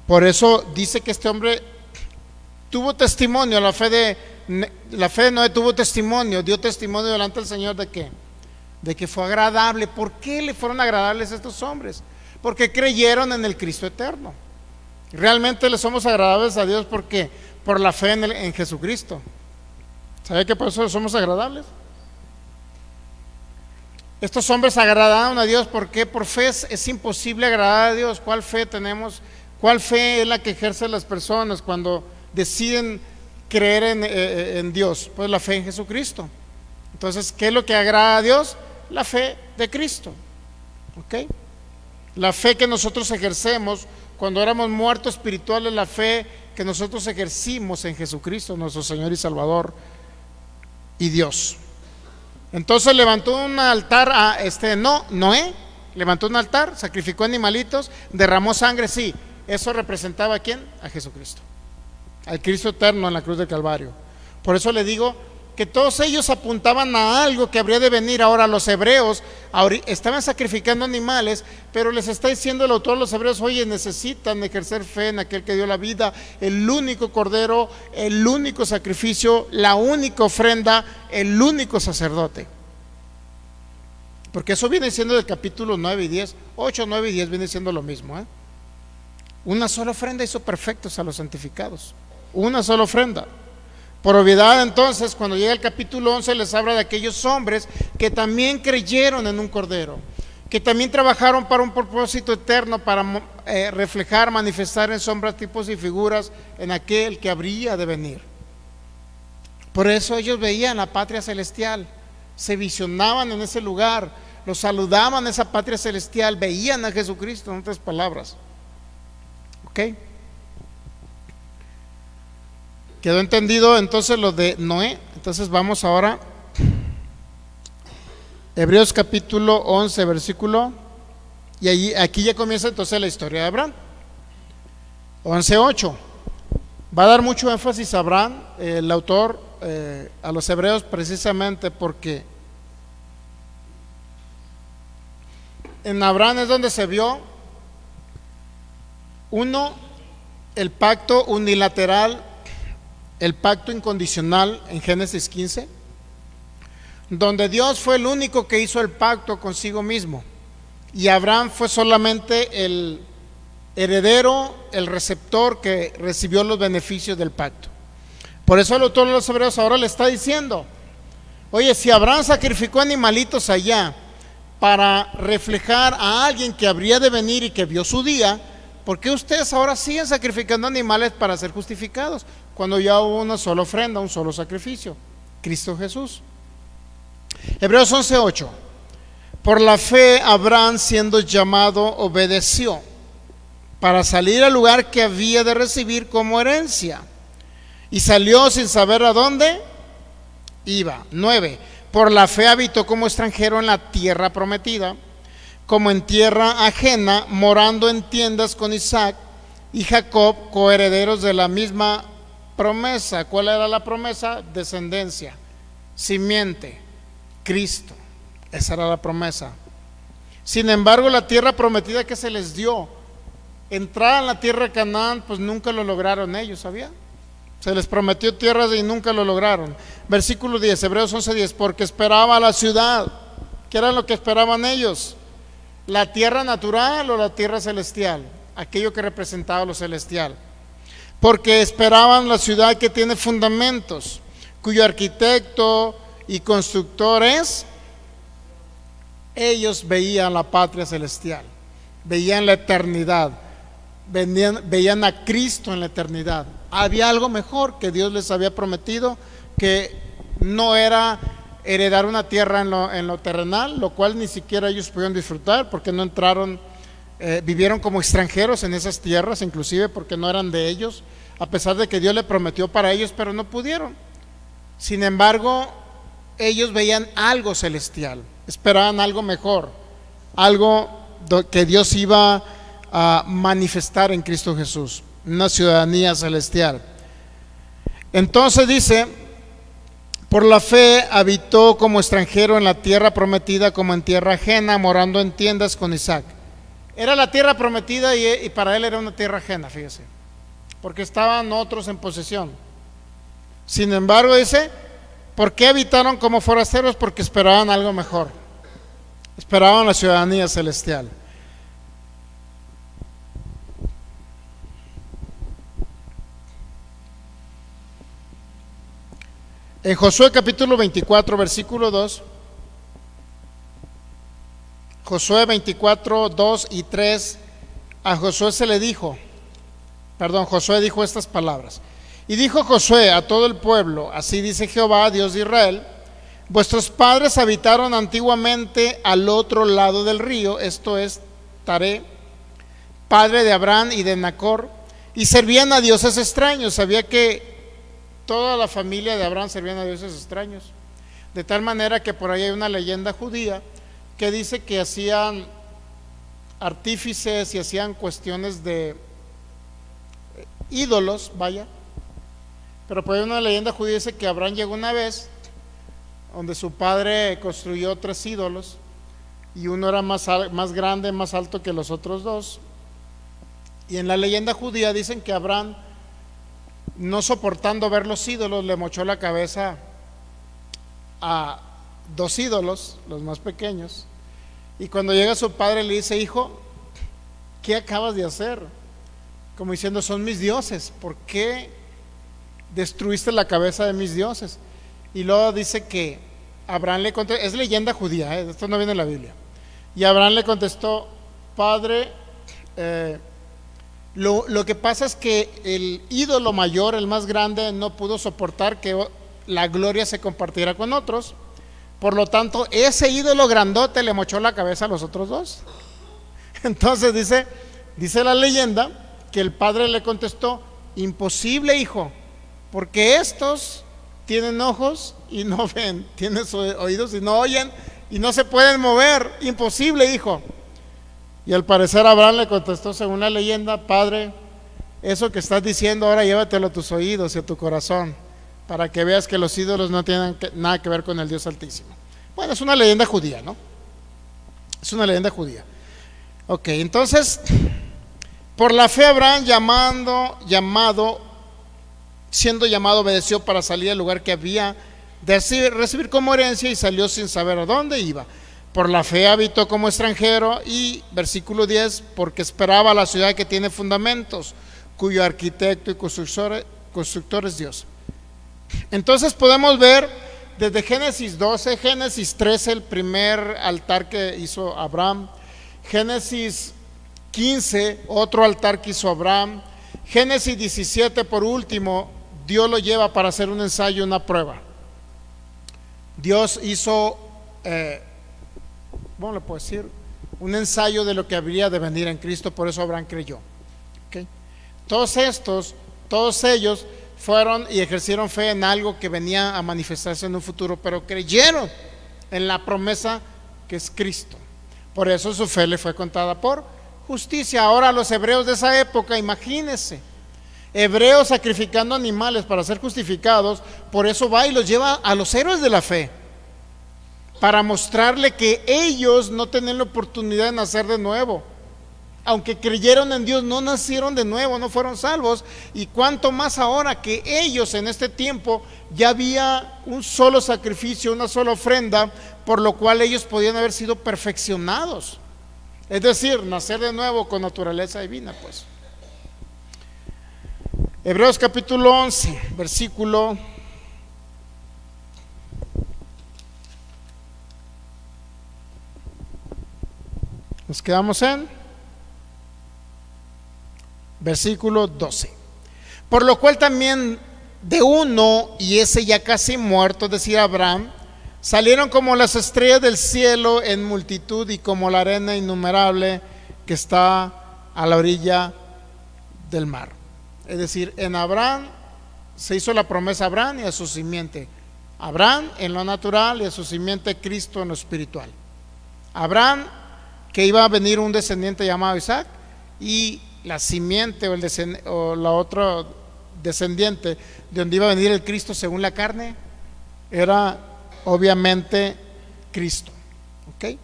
Por eso dice que este hombre tuvo testimonio, la fe de Noé tuvo testimonio, dio testimonio delante del Señor de ¿qué? De que fue agradable. ¿Por qué le fueron agradables a estos hombres? Porque creyeron en el Cristo eterno. Realmente le somos agradables a Dios porque por la fe en Jesucristo. ¿Sabe qué por eso somos agradables? Estos hombres agradaron a Dios porque por fe es imposible agradar a Dios. ¿Cuál fe tenemos? ¿Cuál fe es la que ejercen las personas cuando deciden creer en Dios? Pues la fe en Jesucristo. Entonces, ¿qué es lo que agrada a Dios? La fe de Cristo. ¿Ok? La fe que nosotros ejercemos cuando éramos muertos espirituales, la fe que nosotros ejercimos en Jesucristo, nuestro Señor y Salvador y Dios. Entonces levantó un altar a Noé, levantó un altar, sacrificó animalitos, derramó sangre, sí. Eso representaba ¿a quién? A Jesucristo, al Cristo eterno en la cruz del Calvario. Por eso le digo que todos ellos apuntaban a algo que habría de venir. Ahora los hebreos estaban sacrificando animales, pero les está diciendo el autor de los hebreos: oye, necesitan ejercer fe en aquel que dio la vida, el único cordero, el único sacrificio, la única ofrenda, el único sacerdote. Porque eso viene siendo del capítulo 9 y 10, 8, 9 y 10 viene siendo lo mismo, ¿eh? Una sola ofrenda hizo perfectos a los santificados. Una sola ofrenda. Por obviedad, entonces, cuando llega el capítulo 11, les habla de aquellos hombres que también creyeron en un cordero, que también trabajaron para un propósito eterno, para reflejar, manifestar en sombras, tipos y figuras en aquel que habría de venir. Por eso ellos veían la patria celestial, se visionaban en ese lugar, los saludaban a esa patria celestial, veían a Jesucristo, en otras palabras. ¿Ok? ¿Quedó entendido entonces lo de Noé? Entonces vamos ahora Hebreos capítulo 11 versículo, y aquí ya comienza entonces la historia de Abraham. 11:8. Va a dar mucho énfasis a Abraham, el autor, a los hebreos, precisamente porque en Abraham es donde se vio el pacto unilateral, el pacto incondicional en Génesis 15, donde Dios fue el único que hizo el pacto consigo mismo, y Abraham fue solamente el heredero, el receptor que recibió los beneficios del pacto. Por eso el autor de los hebreos ahora le está diciendo: oye, si Abraham sacrificó animalitos allá para reflejar a alguien que habría de venir y que vio su día, ¿por qué ustedes ahora siguen sacrificando animales para ser justificados cuando ya hubo una sola ofrenda, un solo sacrificio, Cristo Jesús? Hebreos 11:8. Por la fe Abraham, siendo llamado, obedeció para salir al lugar que había de recibir como herencia, y salió sin saber a dónde iba. 9. Por la fe habitó como extranjero en la tierra prometida, como en tierra ajena, morando en tiendas con Isaac y Jacob, coherederos de la misma promesa. ¿Cuál era la promesa? Descendencia, simiente, Cristo. Esa era la promesa. Sin embargo, la tierra prometida que se les dio, entrar en la tierra de Canaán, pues nunca lo lograron ellos, ¿sabía? Se les prometió tierras y nunca lo lograron. Versículo 10, Hebreos 11:10, porque esperaba la ciudad. ¿Qué era lo que esperaban ellos? ¿La tierra natural o la tierra celestial? Aquello que representaba lo celestial. Porque esperaban la ciudad que tiene fundamentos, cuyo arquitecto y constructor es. Ellos veían la patria celestial, veían la eternidad, veían a Cristo en la eternidad. Había algo mejor que Dios les había prometido, que no era heredar una tierra en lo terrenal, lo cual ni siquiera ellos pudieron disfrutar, porque no entraron, vivieron como extranjeros en esas tierras, inclusive porque no eran de ellos, a pesar de que Dios le prometió para ellos, pero no pudieron. Sin embargo, ellos veían algo celestial, esperaban algo mejor, algo que Dios iba a manifestar en Cristo Jesús, una ciudadanía celestial. Entonces dice, por la fe habitó como extranjero en la tierra prometida, como en tierra ajena, morando en tiendas con Isaac. Era la tierra prometida y para él era una tierra ajena, fíjese, porque estaban otros en posesión. Sin embargo, dice, ¿por qué habitaron como forasteros? Porque esperaban algo mejor, esperaban la ciudadanía celestial. En Josué capítulo 24, versículo 2, Josué 24, 2 y 3, a Josué se le dijo, Josué dijo estas palabras. Y dijo Josué a todo el pueblo, así dice Jehová, Dios de Israel, vuestros padres habitaron antiguamente al otro lado del río, esto es Taré, padre de Abraham y de Nacor, y servían a dioses extraños. Sabía que toda la familia de Abraham servían a dioses extraños, de tal manera que por ahí hay una leyenda judía que dice que hacían artífices y hacían cuestiones de ídolos, vaya. Pero por ahí una leyenda judía dice que Abraham llegó una vez donde su padre construyó 3 ídolos y uno era más grande, más alto que los otros 2, y en la leyenda judía dicen que Abraham, no soportando ver los ídolos, le mochó la cabeza a 2 ídolos, los más pequeños, y cuando llega su padre le dice, hijo, ¿qué acabas de hacer? Como diciendo, son mis dioses, ¿por qué destruiste la cabeza de mis dioses? Y luego dice que Abraham le contestó, es leyenda judía, esto no viene en la Biblia, y Abraham le contestó, padre, lo que pasa es que el ídolo mayor, el más grande, no pudo soportar que la gloria se compartiera con otros, por lo tanto ese ídolo grandote le mochó la cabeza a los otros 2. Entonces dice la leyenda que el padre le contestó, imposible, hijo, porque estos tienen ojos y no ven, tienen oídos y no oyen y no se pueden mover, imposible, hijo. Y al parecer Abraham le contestó, según la leyenda, padre, eso que estás diciendo ahora llévatelo a tus oídos y a tu corazón, para que veas que los ídolos no tienen nada que ver con el Dios Altísimo. Bueno, es una leyenda judía, ¿no? Es una leyenda judía. Ok, entonces, por la fe Abraham siendo llamado, obedeció para salir al lugar que había de recibir como herencia y salió sin saber a dónde iba. Por la fe habitó como extranjero y, versículo 10, porque esperaba la ciudad que tiene fundamentos, cuyo arquitecto y constructor es Dios. Entonces podemos ver desde Génesis 12, Génesis 13, el primer altar que hizo Abraham, Génesis 15, otro altar que hizo Abraham, Génesis 17, por último, Dios lo lleva para hacer un ensayo, una prueba. Dios hizo, ¿cómo le puedo decir? Un ensayo de lo que habría de venir en Cristo, por eso Abraham creyó. ¿Okay? Todos ellos fueron y ejercieron fe en algo que venía a manifestarse en un futuro, pero creyeron en la promesa que es Cristo. Por eso su fe le fue contada por justicia. Ahora los hebreos de esa época, imagínense, hebreos sacrificando animales para ser justificados, por eso va y los lleva a los héroes de la fe, para mostrarle que ellos no tenían la oportunidad de nacer de nuevo. Aunque creyeron en Dios, no nacieron de nuevo, no fueron salvos. Y cuánto más ahora que ellos en este tiempo ya había un solo sacrificio, una sola ofrenda, por lo cual ellos podían haber sido perfeccionados. Es decir, nacer de nuevo con naturaleza divina, pues. Hebreos capítulo 11, versículo 12. Por lo cual también de uno, y ese ya casi muerto, es decir, Abraham, salieron como las estrellas del cielo en multitud y como la arena innumerable que está a la orilla del mar. Es decir, en Abraham se hizo la promesa a Abraham y a su simiente. Abraham en lo natural y a su simiente Cristo en lo espiritual. Abraham, que iba a venir un descendiente llamado Isaac, y la simiente o la otra descendiente de donde iba a venir el Cristo según la carne era obviamente Cristo. ¿Ok?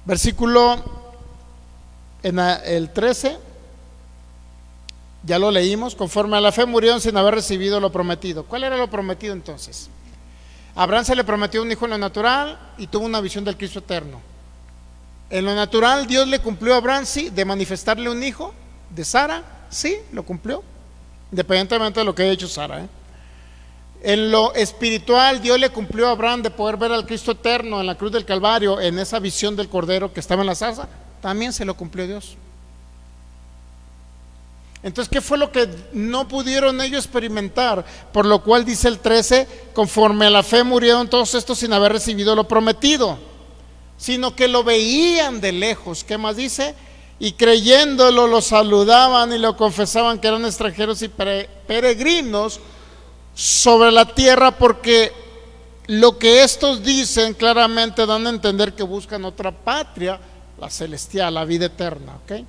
Versículo en el 13, ya lo leímos. Conforme a la fe murieron sin haber recibido lo prometido. ¿Cuál era lo prometido entonces? Abraham se le prometió un hijo en lo natural y tuvo una visión del Cristo eterno. En lo natural Dios le cumplió a Abraham, sí, de manifestarle un hijo. De Sara, sí, lo cumplió, independientemente de lo que haya hecho Sara. En lo espiritual Dios le cumplió a Abraham de poder ver al Cristo eterno en la cruz del Calvario, en esa visión del Cordero que estaba en la zarza. También se lo cumplió Dios. Entonces, ¿qué fue lo que no pudieron ellos experimentar? Por lo cual dice el 13, conforme a la fe murieron todos estos sin haber recibido lo prometido, sino que lo veían de lejos. ¿Qué más dice? Y creyéndolo lo saludaban y lo confesaban que eran extranjeros y peregrinos sobre la tierra, porque lo que estos dicen claramente dan a entender que buscan otra patria, la celestial, la vida eterna. ¿Ok?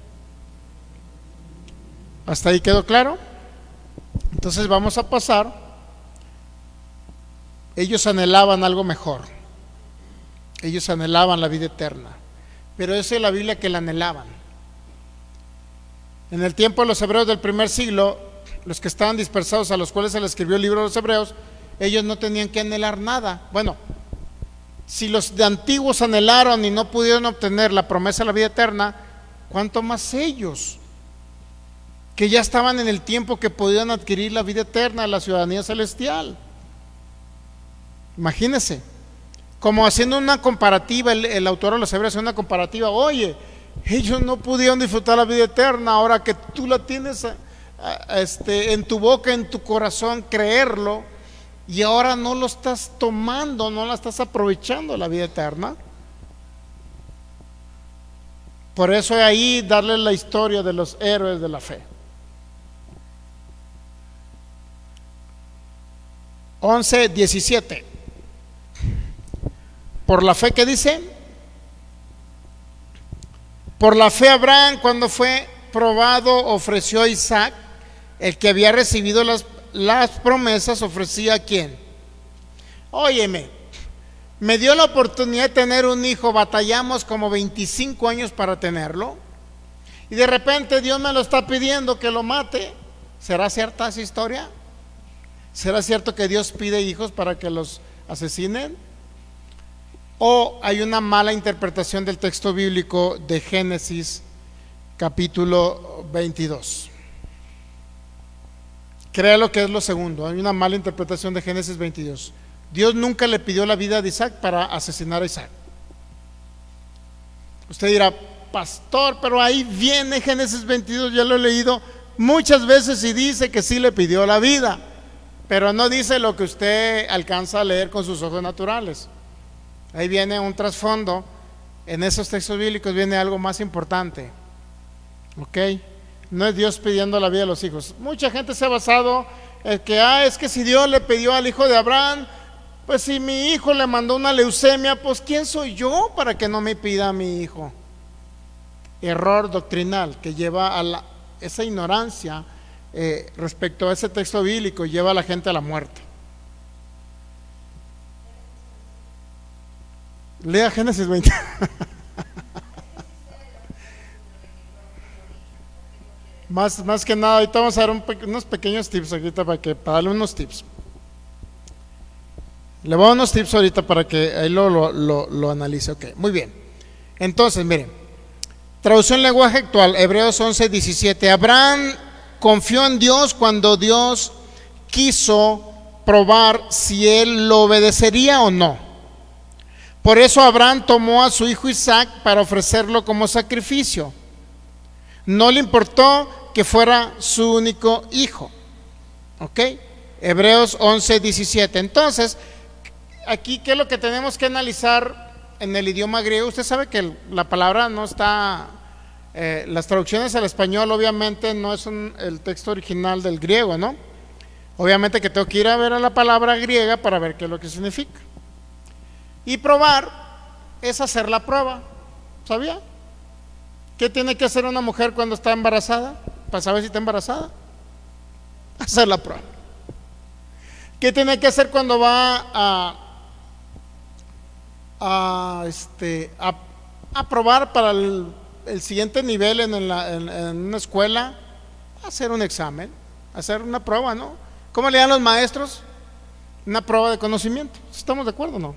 ¿Hasta ahí quedó claro? Entonces vamos a pasar. Ellos anhelaban algo mejor. Ellos anhelaban la vida eterna, pero eso es la Biblia que la anhelaban. En el tiempo de los hebreos del primer siglo, los que estaban dispersados, a los cuales se les escribió el libro de los hebreos, ellos no tenían que anhelar nada. Bueno, si los de antiguos anhelaron y no pudieron obtener la promesa de la vida eterna, ¿cuánto más ellos, que ya estaban en el tiempo que podían adquirir la vida eterna, la ciudadanía celestial? Imagínense, como haciendo una comparativa, el autor de los hebreos hace una comparativa. Oye, ellos no pudieron disfrutar la vida eterna, ahora que tú la tienes en tu boca, en tu corazón, creerlo, y ahora no lo estás tomando, no la estás aprovechando, la vida eterna. Por eso ahí darle la historia de los héroes de la fe. 11:17. Por la fe, ¿qué dice? Por la fe Abraham, cuando fue probado, ofreció a Isaac, el que había recibido las promesas. ¿Ofrecía a quién? Óyeme, me dio la oportunidad de tener un hijo, batallamos como 25 años para tenerlo, y de repente Dios me lo está pidiendo que lo mate. ¿Será cierta esa historia? ¿Será cierto que Dios pide hijos para que los asesinen? ¿O hay una mala interpretación del texto bíblico de Génesis capítulo 22? Créalo que es lo segundo. Hay una mala interpretación de Génesis 22. Dios nunca le pidió la vida de Isaac para asesinar a Isaac. Usted dirá, pastor, pero ahí viene Génesis 22, ya lo he leído muchas veces y dice que sí le pidió la vida, pero no dice lo que usted alcanza a leer con sus ojos naturales. Ahí viene un trasfondo. En esos textos bíblicos viene algo más importante. ¿Ok? No es Dios pidiendo la vida de los hijos. Mucha gente se ha basado en que es que si Dios le pidió al hijo de Abraham, pues si mi hijo le mandó una leucemia, pues ¿quién soy yo para que no me pida a mi hijo? Error doctrinal que lleva a esa ignorancia respecto a ese texto bíblico, lleva a la gente a la muerte. Lea Génesis 20. Más que nada, ahorita vamos a dar unos pequeños tips ahorita para darle unos tips. Le voy a dar unos tips ahorita para que ahí lo analice. Ok, muy bien. Entonces, miren, traducción lenguaje actual, Hebreos 11:17. Abraham confió en Dios cuando Dios quiso probar si él lo obedecería o no. Por eso Abraham tomó a su hijo Isaac para ofrecerlo como sacrificio. No le importó que fuera su único hijo. Ok, Hebreos 11:17. Entonces, aquí, ¿qué es lo que tenemos que analizar en el idioma griego? Usted sabe que la palabra no está, las traducciones al español obviamente no es el texto original del griego, ¿no? Obviamente que tengo que ir a ver a la palabra griega para ver qué es lo que significa. Y probar es hacer la prueba, ¿sabía? ¿Qué tiene que hacer una mujer cuando está embarazada? Para saber si está embarazada. Hacer la prueba. ¿Qué tiene que hacer cuando va a probar para el siguiente nivel en una escuela? Hacer un examen, hacer una prueba, ¿no? ¿Cómo le dan los maestros? Una prueba de conocimiento. ¿Estamos de acuerdo o no?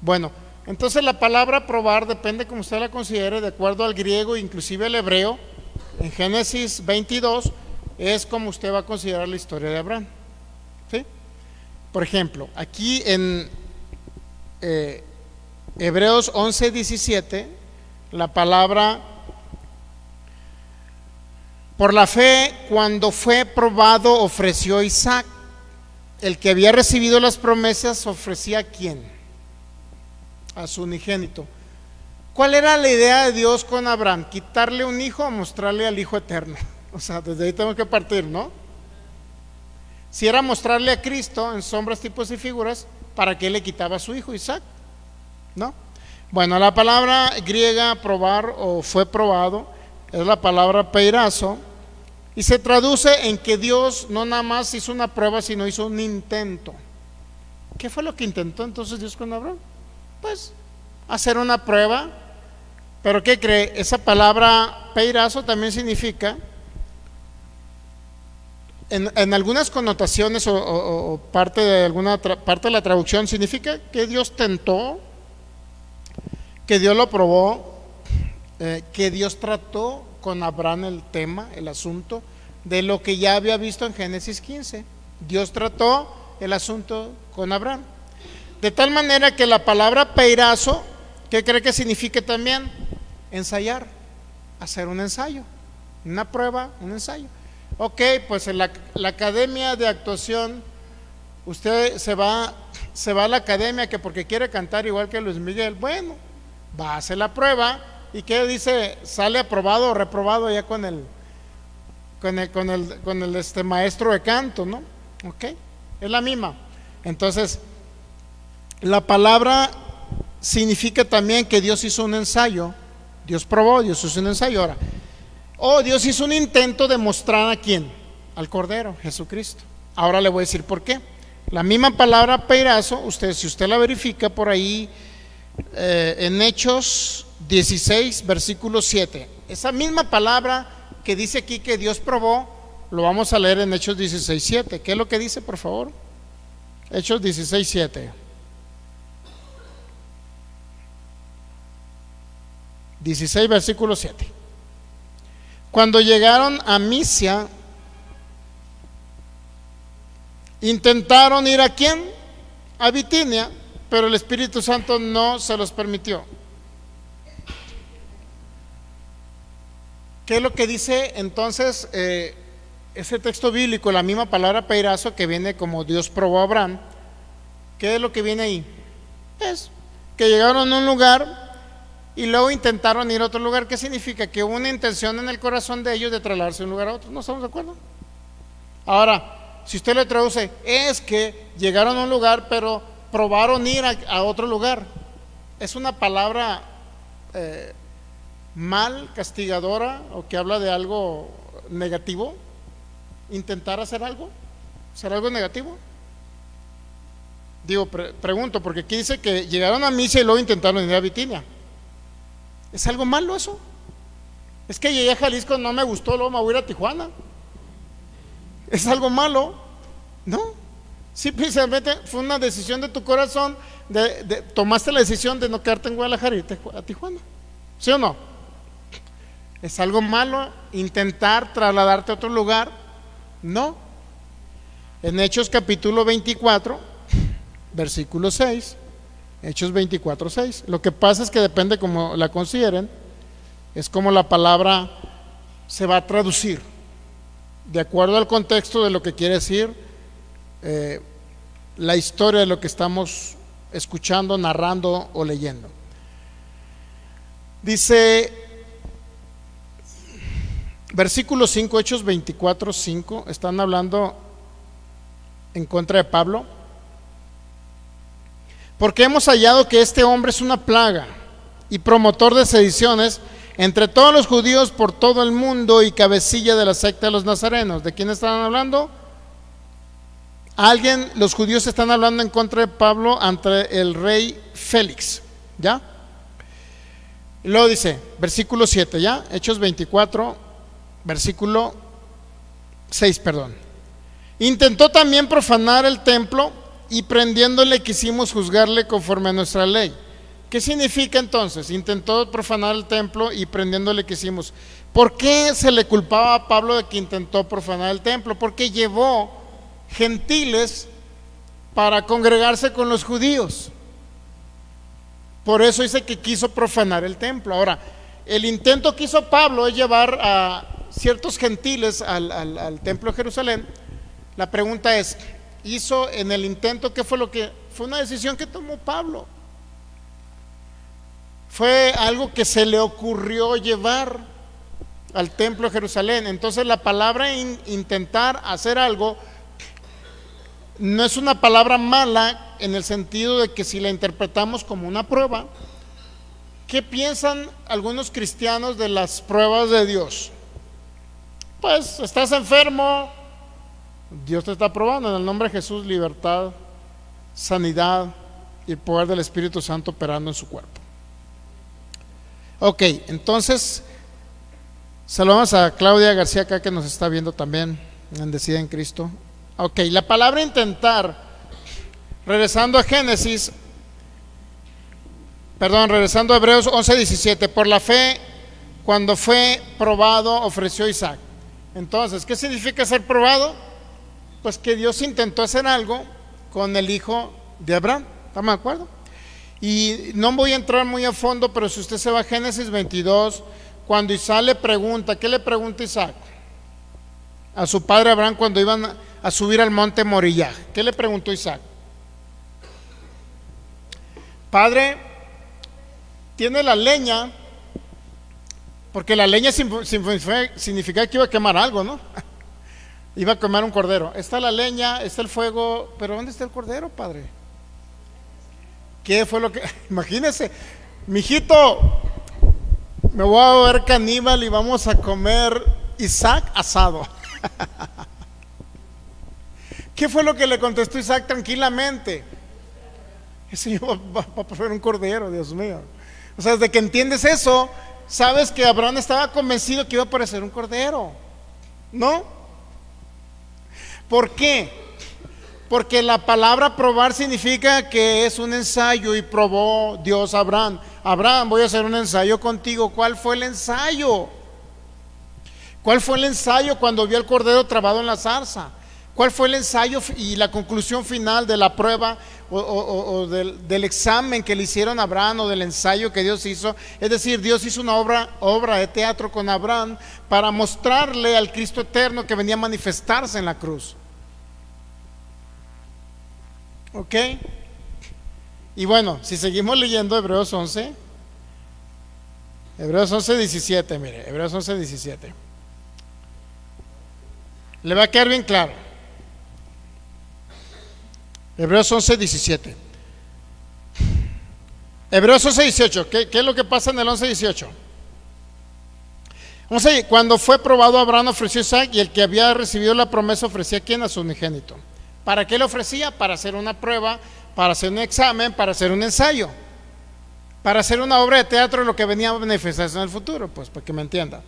Bueno, entonces la palabra probar depende como usted la considere, de acuerdo al griego, inclusive el hebreo. En Génesis 22 es como usted va a considerar la historia de Abraham, ¿sí? Por ejemplo, aquí en Hebreos 11:17, la palabra por la fe, cuando fue probado, ofreció Isaac. El que había recibido las promesas ofrecía ¿a quién? A su unigénito. ¿Cuál era la idea de Dios con Abraham? ¿Quitarle un hijo o mostrarle al hijo eterno? O sea, desde ahí tengo que partir, ¿no? Si era mostrarle a Cristo en sombras, tipos y figuras, ¿para qué le quitaba a su hijo Isaac? ¿No? Bueno, la palabra griega probar o fue probado es la palabra peirazo, y se traduce en que Dios no nada más hizo una prueba, sino hizo un intento. ¿Qué fue lo que intentó entonces Dios con Abraham? Pues hacer una prueba. Pero ¿qué cree? Esa palabra peirazo también significa, en algunas connotaciones o parte de alguna parte de la traducción, significa que Dios tentó, que Dios lo probó, que Dios trató con Abraham el tema, el asunto de lo que ya había visto en Génesis 15. Dios trató el asunto con Abraham, de tal manera que la palabra peirazo, ¿qué cree que significa también? Ensayar, hacer un ensayo, una prueba, un ensayo. Ok, pues en la academia de actuación, usted se va a la academia que porque quiere cantar igual que Luis Miguel. Bueno, va a hacer la prueba. ¿Y qué dice? ¿Sale aprobado o reprobado ya con el maestro de canto, ¿no? Ok, es la misma. Entonces, la palabra significa también que Dios hizo un ensayo. Dios probó, Dios hizo un ensayo. Ahora, Dios hizo un intento de mostrar a quién, al Cordero, Jesucristo. Ahora le voy a decir por qué. La misma palabra peirazo, si usted la verifica por ahí, en Hechos 16, versículo 7, esa misma palabra que dice aquí que Dios probó, lo vamos a leer en Hechos 16, 7. ¿Qué es lo que dice, por favor? Hechos 16, 7. 16, versículo 7. Cuando llegaron a Misia, intentaron ir ¿a quién? A Bitinia, pero el Espíritu Santo no se los permitió. ¿Qué es lo que dice entonces ese texto bíblico? La misma palabra peirazo, que viene como Dios probó a Abraham. ¿Qué es lo que viene ahí? Es que llegaron a un lugar y luego intentaron ir a otro lugar. ¿Qué significa? Que hubo una intención en el corazón de ellos de trasladarse de un lugar a otro. ¿No estamos de acuerdo? Ahora, si usted le traduce, es que llegaron a un lugar pero probaron ir a otro lugar. Es una palabra mal, castigadora, o que habla de algo negativo. Intentar hacer algo negativo. Digo, pregunto, porque aquí dice que llegaron a Misia y luego intentaron ir a Bitinia. ¿Es algo malo eso? Es que llegué a Jalisco, no me gustó, luego me voy a ir a Tijuana. ¿Es algo malo? No. Simplemente fue una decisión de tu corazón, tomaste la decisión de no quedarte en Guadalajara y irte a Tijuana. ¿Sí o no? ¿Es algo malo intentar trasladarte a otro lugar? No. En Hechos capítulo 24, versículo 6, Hechos 24, 6. Lo que pasa es que depende como la consideren, es como la palabra se va a traducir, de acuerdo al contexto de lo que quiere decir la historia de lo que estamos escuchando, narrando o leyendo. Dice, versículo 5, Hechos 24, 5, están hablando en contra de Pablo. Porque hemos hallado que este hombre es una plaga y promotor de sediciones entre todos los judíos por todo el mundo y cabecilla de la secta de los nazarenos. ¿De quién están hablando? Los judíos están hablando en contra de Pablo ante el rey Félix, ¿ya? Y luego dice, versículo 7, ¿ya? Hechos 24, versículo 6, perdón. Intentó también profanar el templo y prendiéndole quisimos juzgarle conforme a nuestra ley. ¿Qué significa entonces? Intentó profanar el templo y prendiéndole quisimos. ¿Por qué se le culpaba a Pablo de que intentó profanar el templo? Porque llevó gentiles para congregarse con los judíos. Por eso dice que quiso profanar el templo. Ahora, el intento que hizo Pablo es llevar a ciertos gentiles al templo de Jerusalén. La pregunta es, hizo en el intento, ¿qué fue lo que? Fue una decisión que tomó Pablo. Fue algo que se le ocurrió llevar al templo de Jerusalén. Entonces la palabra intentar hacer algo no es una palabra mala en el sentido de que si la interpretamos como una prueba. ¿Qué piensan algunos cristianos de las pruebas de Dios? Pues estás enfermo, Dios te está probando. En el nombre de Jesús, libertad, sanidad y el poder del Espíritu Santo operando en su cuerpo. Ok, entonces saludamos a Claudia García acá que nos está viendo también en Decida en Cristo. Ok, la palabra intentar, regresando a Hebreos 11:17, por la fe cuando fue probado ofreció Isaac. Entonces, ¿qué significa ser probado? Pues que Dios intentó hacer algo con el hijo de Abraham. ¿Estamos de acuerdo? Y no voy a entrar muy a fondo, pero si usted se va a Génesis 22, cuando Isaac le pregunta, ¿qué le pregunta Isaac a su padre Abraham cuando iban a subir al monte Moriah? ¿Qué le preguntó Isaac? Padre, ¿tiene la leña? Porque la leña significa que iba a quemar algo, ¿no? Iba a quemar un cordero. Está la leña, está el fuego, pero ¿dónde está el cordero, padre? ¿Qué fue lo que? Imagínese, mijito, me voy a ver caníbal y vamos a comer Isaac asado. ¿Qué fue lo que le contestó Isaac tranquilamente? Ese Señor va a preferir un cordero, Dios mío. O sea, desde que entiendes eso, sabes que Abraham estaba convencido que iba a aparecer un cordero, ¿no? ¿Por qué? Porque la palabra probar significa que es un ensayo, y probó Dios a Abraham. Abraham, voy a hacer un ensayo contigo. ¿Cuál fue el ensayo? ¿Cuál fue el ensayo cuando vio el cordero trabado en la zarza? ¿Cuál fue el ensayo y la conclusión final de la prueba o del examen que le hicieron a Abraham, o del ensayo que Dios hizo? Es decir, Dios hizo una obra de teatro con Abraham para mostrarle al Cristo eterno que venía a manifestarse en la cruz. ¿Ok? Y bueno, si seguimos leyendo Hebreos 11, 17, mire, Hebreos 11, 17. Le va a quedar bien claro. Hebreos 11, 17. Hebreos 11, 18. ¿Qué es lo que pasa en el 11, 18? Cuando fue probado, Abraham ofreció a Isaac, y el que había recibido la promesa ofrecía a ¿quién? A su unigénito. ¿Para qué le ofrecía? Para hacer una prueba, para hacer un examen, para hacer un ensayo, para hacer una obra de teatro, lo que venía a manifestarse en el futuro, pues para que me entienda.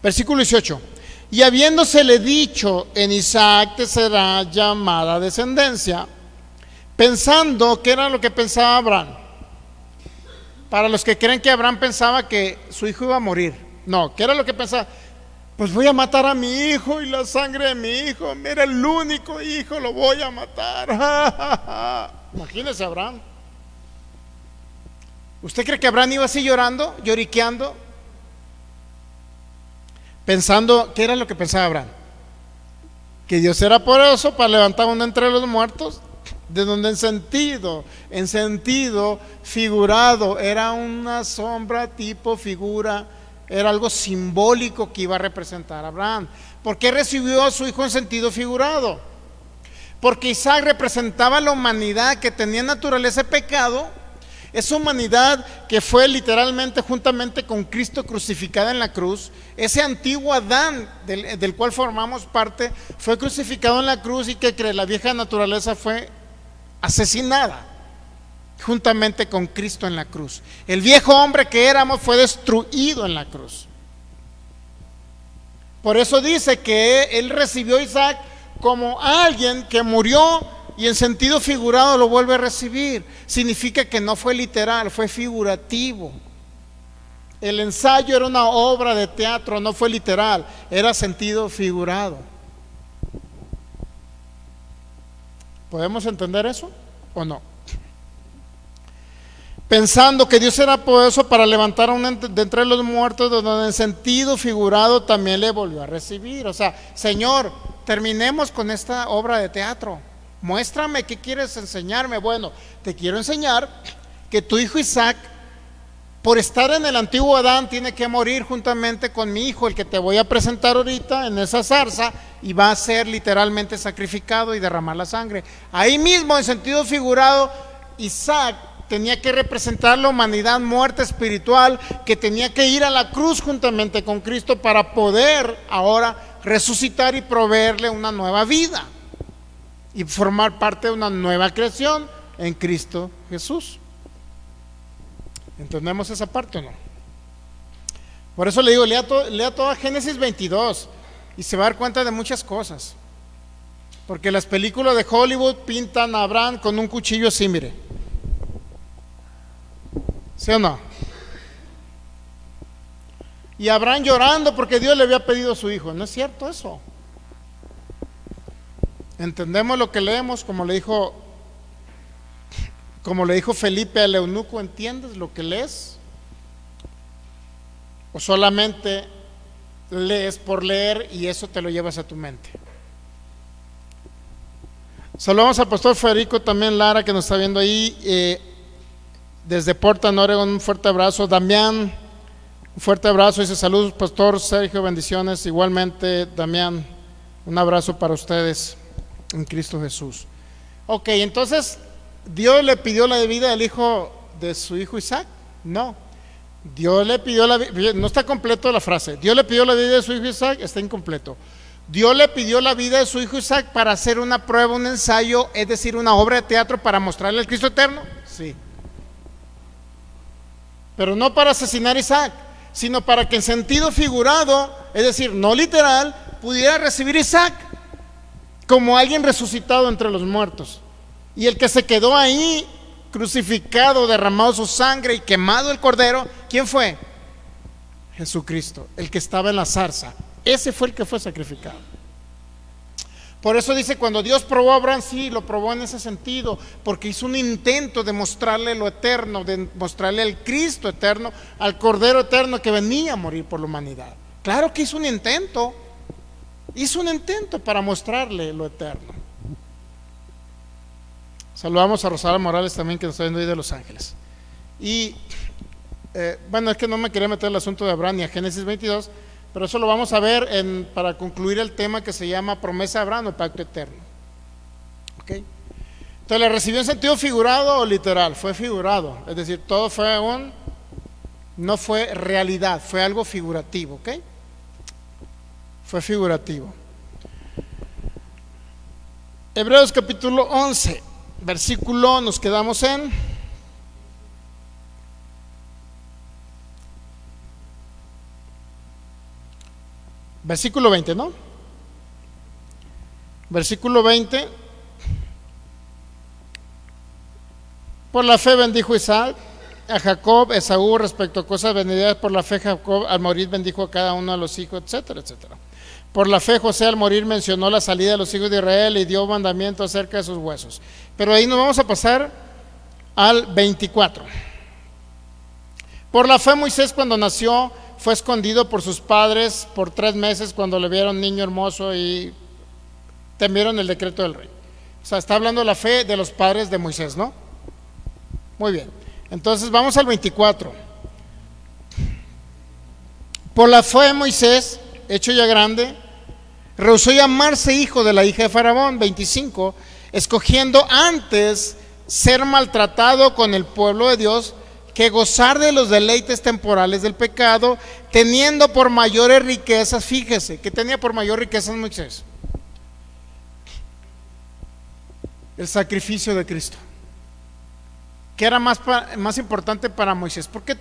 Versículo 18. Y habiéndosele dicho, en Isaac te será llamada descendencia, pensando, ¿qué era lo que pensaba Abraham? Para los que creen que Abraham pensaba que su hijo iba a morir. No, ¿qué era lo que pensaba? Pues voy a matar a mi hijo y la sangre de mi hijo, mira, el único hijo, lo voy a matar. Imagínese Abraham. ¿Usted cree que Abraham iba así llorando, lloriqueando? Pensando, ¿qué era lo que pensaba Abraham? Que Dios era poderoso para levantar uno entre los muertos, de donde en sentido figurado, era una sombra tipo figura, era algo simbólico que iba a representar a Abraham. ¿Por qué recibió a su hijo en sentido figurado? Porque Isaac representaba la humanidad que tenía naturaleza de pecado, esa humanidad que fue literalmente juntamente con Cristo crucificada en la cruz. Ese antiguo Adán del cual formamos parte fue crucificado en la cruz, y que cree, la vieja naturaleza fue asesinada juntamente con Cristo en la cruz. El viejo hombre que éramos fue destruido en la cruz. Por eso dice que él recibió a Isaac como alguien que murió, y en sentido figurado lo vuelve a recibir. Significa que no fue literal, fue figurativo. El ensayo era una obra de teatro, no fue literal, era sentido figurado. ¿Podemos entender eso o no? Pensando que Dios era poderoso para levantar a uno de entre los muertos, donde en sentido figurado también le volvió a recibir. O sea, Señor, terminemos con esta obra de teatro. Muéstrame qué quieres enseñarme. Bueno, te quiero enseñar que tu hijo Isaac, por estar en el antiguo Adán, tiene que morir juntamente con mi hijo, el que te voy a presentar ahorita en esa zarza, y va a ser literalmente sacrificado y derramar la sangre. Ahí mismo, en sentido figurado, Isaac tenía que representar la humanidad muerta espiritual, que tenía que ir a la cruz juntamente con Cristo para poder ahora resucitar y proveerle una nueva vida y formar parte de una nueva creación en Cristo Jesús. ¿Entendemos esa parte o no? Por eso le digo, lea toda Génesis 22 y se va a dar cuenta de muchas cosas. Porque las películas de Hollywood pintan a Abraham con un cuchillo así, mire. ¿Sí o no? Y Abraham llorando porque Dios le había pedido a su hijo. No es cierto eso. Entendemos lo que leemos, como le dijo Felipe al eunuco. ¿Entiendes lo que lees? ¿O solamente lees por leer y eso te lo llevas a tu mente? Saludamos al pastor Federico también Lara, que nos está viendo ahí desde Portland, Oregon. Un fuerte abrazo. Damián, un fuerte abrazo. Dice saludos pastor Sergio, bendiciones. Igualmente Damián, un abrazo para ustedes en Cristo Jesús. Ok, entonces ¿Dios le pidió la vida del hijo de su hijo Isaac? No. Dios le pidió la vida, no está completo la frase. Dios le pidió la vida de su hijo Isaac, está incompleto. Dios le pidió la vida de su hijo Isaac para hacer una prueba, un ensayo, es decir, una obra de teatro para mostrarle al Cristo eterno. Sí. Pero no para asesinar a Isaac, sino para que en sentido figurado, es decir, no literal, pudiera recibir a Isaac como alguien resucitado entre los muertos. Y el que se quedó ahí crucificado, derramado su sangre y quemado el cordero, ¿quién fue? Jesucristo, el que estaba en la zarza. Ese fue el que fue sacrificado. Por eso dice, cuando Dios probó a Abraham, sí, lo probó en ese sentido, porque hizo un intento de mostrarle lo eterno, de mostrarle al Cristo eterno, al Cordero eterno que venía a morir por la humanidad. Claro que hizo un intento para mostrarle lo eterno. Saludamos a Rosala Morales también, que nos está viendo ahí de Los Ángeles. Y bueno, es que no me quería meter el asunto de Abraham ni a Génesis 22, pero eso lo vamos a ver para concluir el tema que se llama promesa de Abraham o pacto eterno. ¿Okay? Entonces, ¿le recibió en sentido figurado o literal? Fue figurado, es decir, todo fue no fue realidad, fue algo figurativo, ¿ok? Fue figurativo. Hebreos capítulo 11, versículo, nos quedamos en versículo 20, ¿no? Versículo 20. Por la fe bendijo Isaac a Jacob, Esaú respecto a cosas venideras. Por la fe Jacob al morir bendijo a cada uno de los hijos, etcétera, etcétera. Por la fe José al morir mencionó la salida de los hijos de Israel y dio mandamiento acerca de sus huesos. Pero ahí nos vamos a pasar al 24. Por la fe Moisés, cuando nació, fue escondido por sus padres por 3 meses cuando le vieron niño hermoso y temieron el decreto del rey. O sea, está hablando de la fe de los padres de Moisés, ¿no? Muy bien. Entonces vamos al 24. Por la fe Moisés, hecho ya grande, rehusó llamarse hijo de la hija de Faraón. 25. Escogiendo antes ser maltratado con el pueblo de Dios que gozar de los deleites temporales del pecado, teniendo por mayores riquezas. Fíjese, ¿qué tenía por mayor riquezas Moisés? El sacrificio de Cristo. ¿Qué era más importante para Moisés? Porque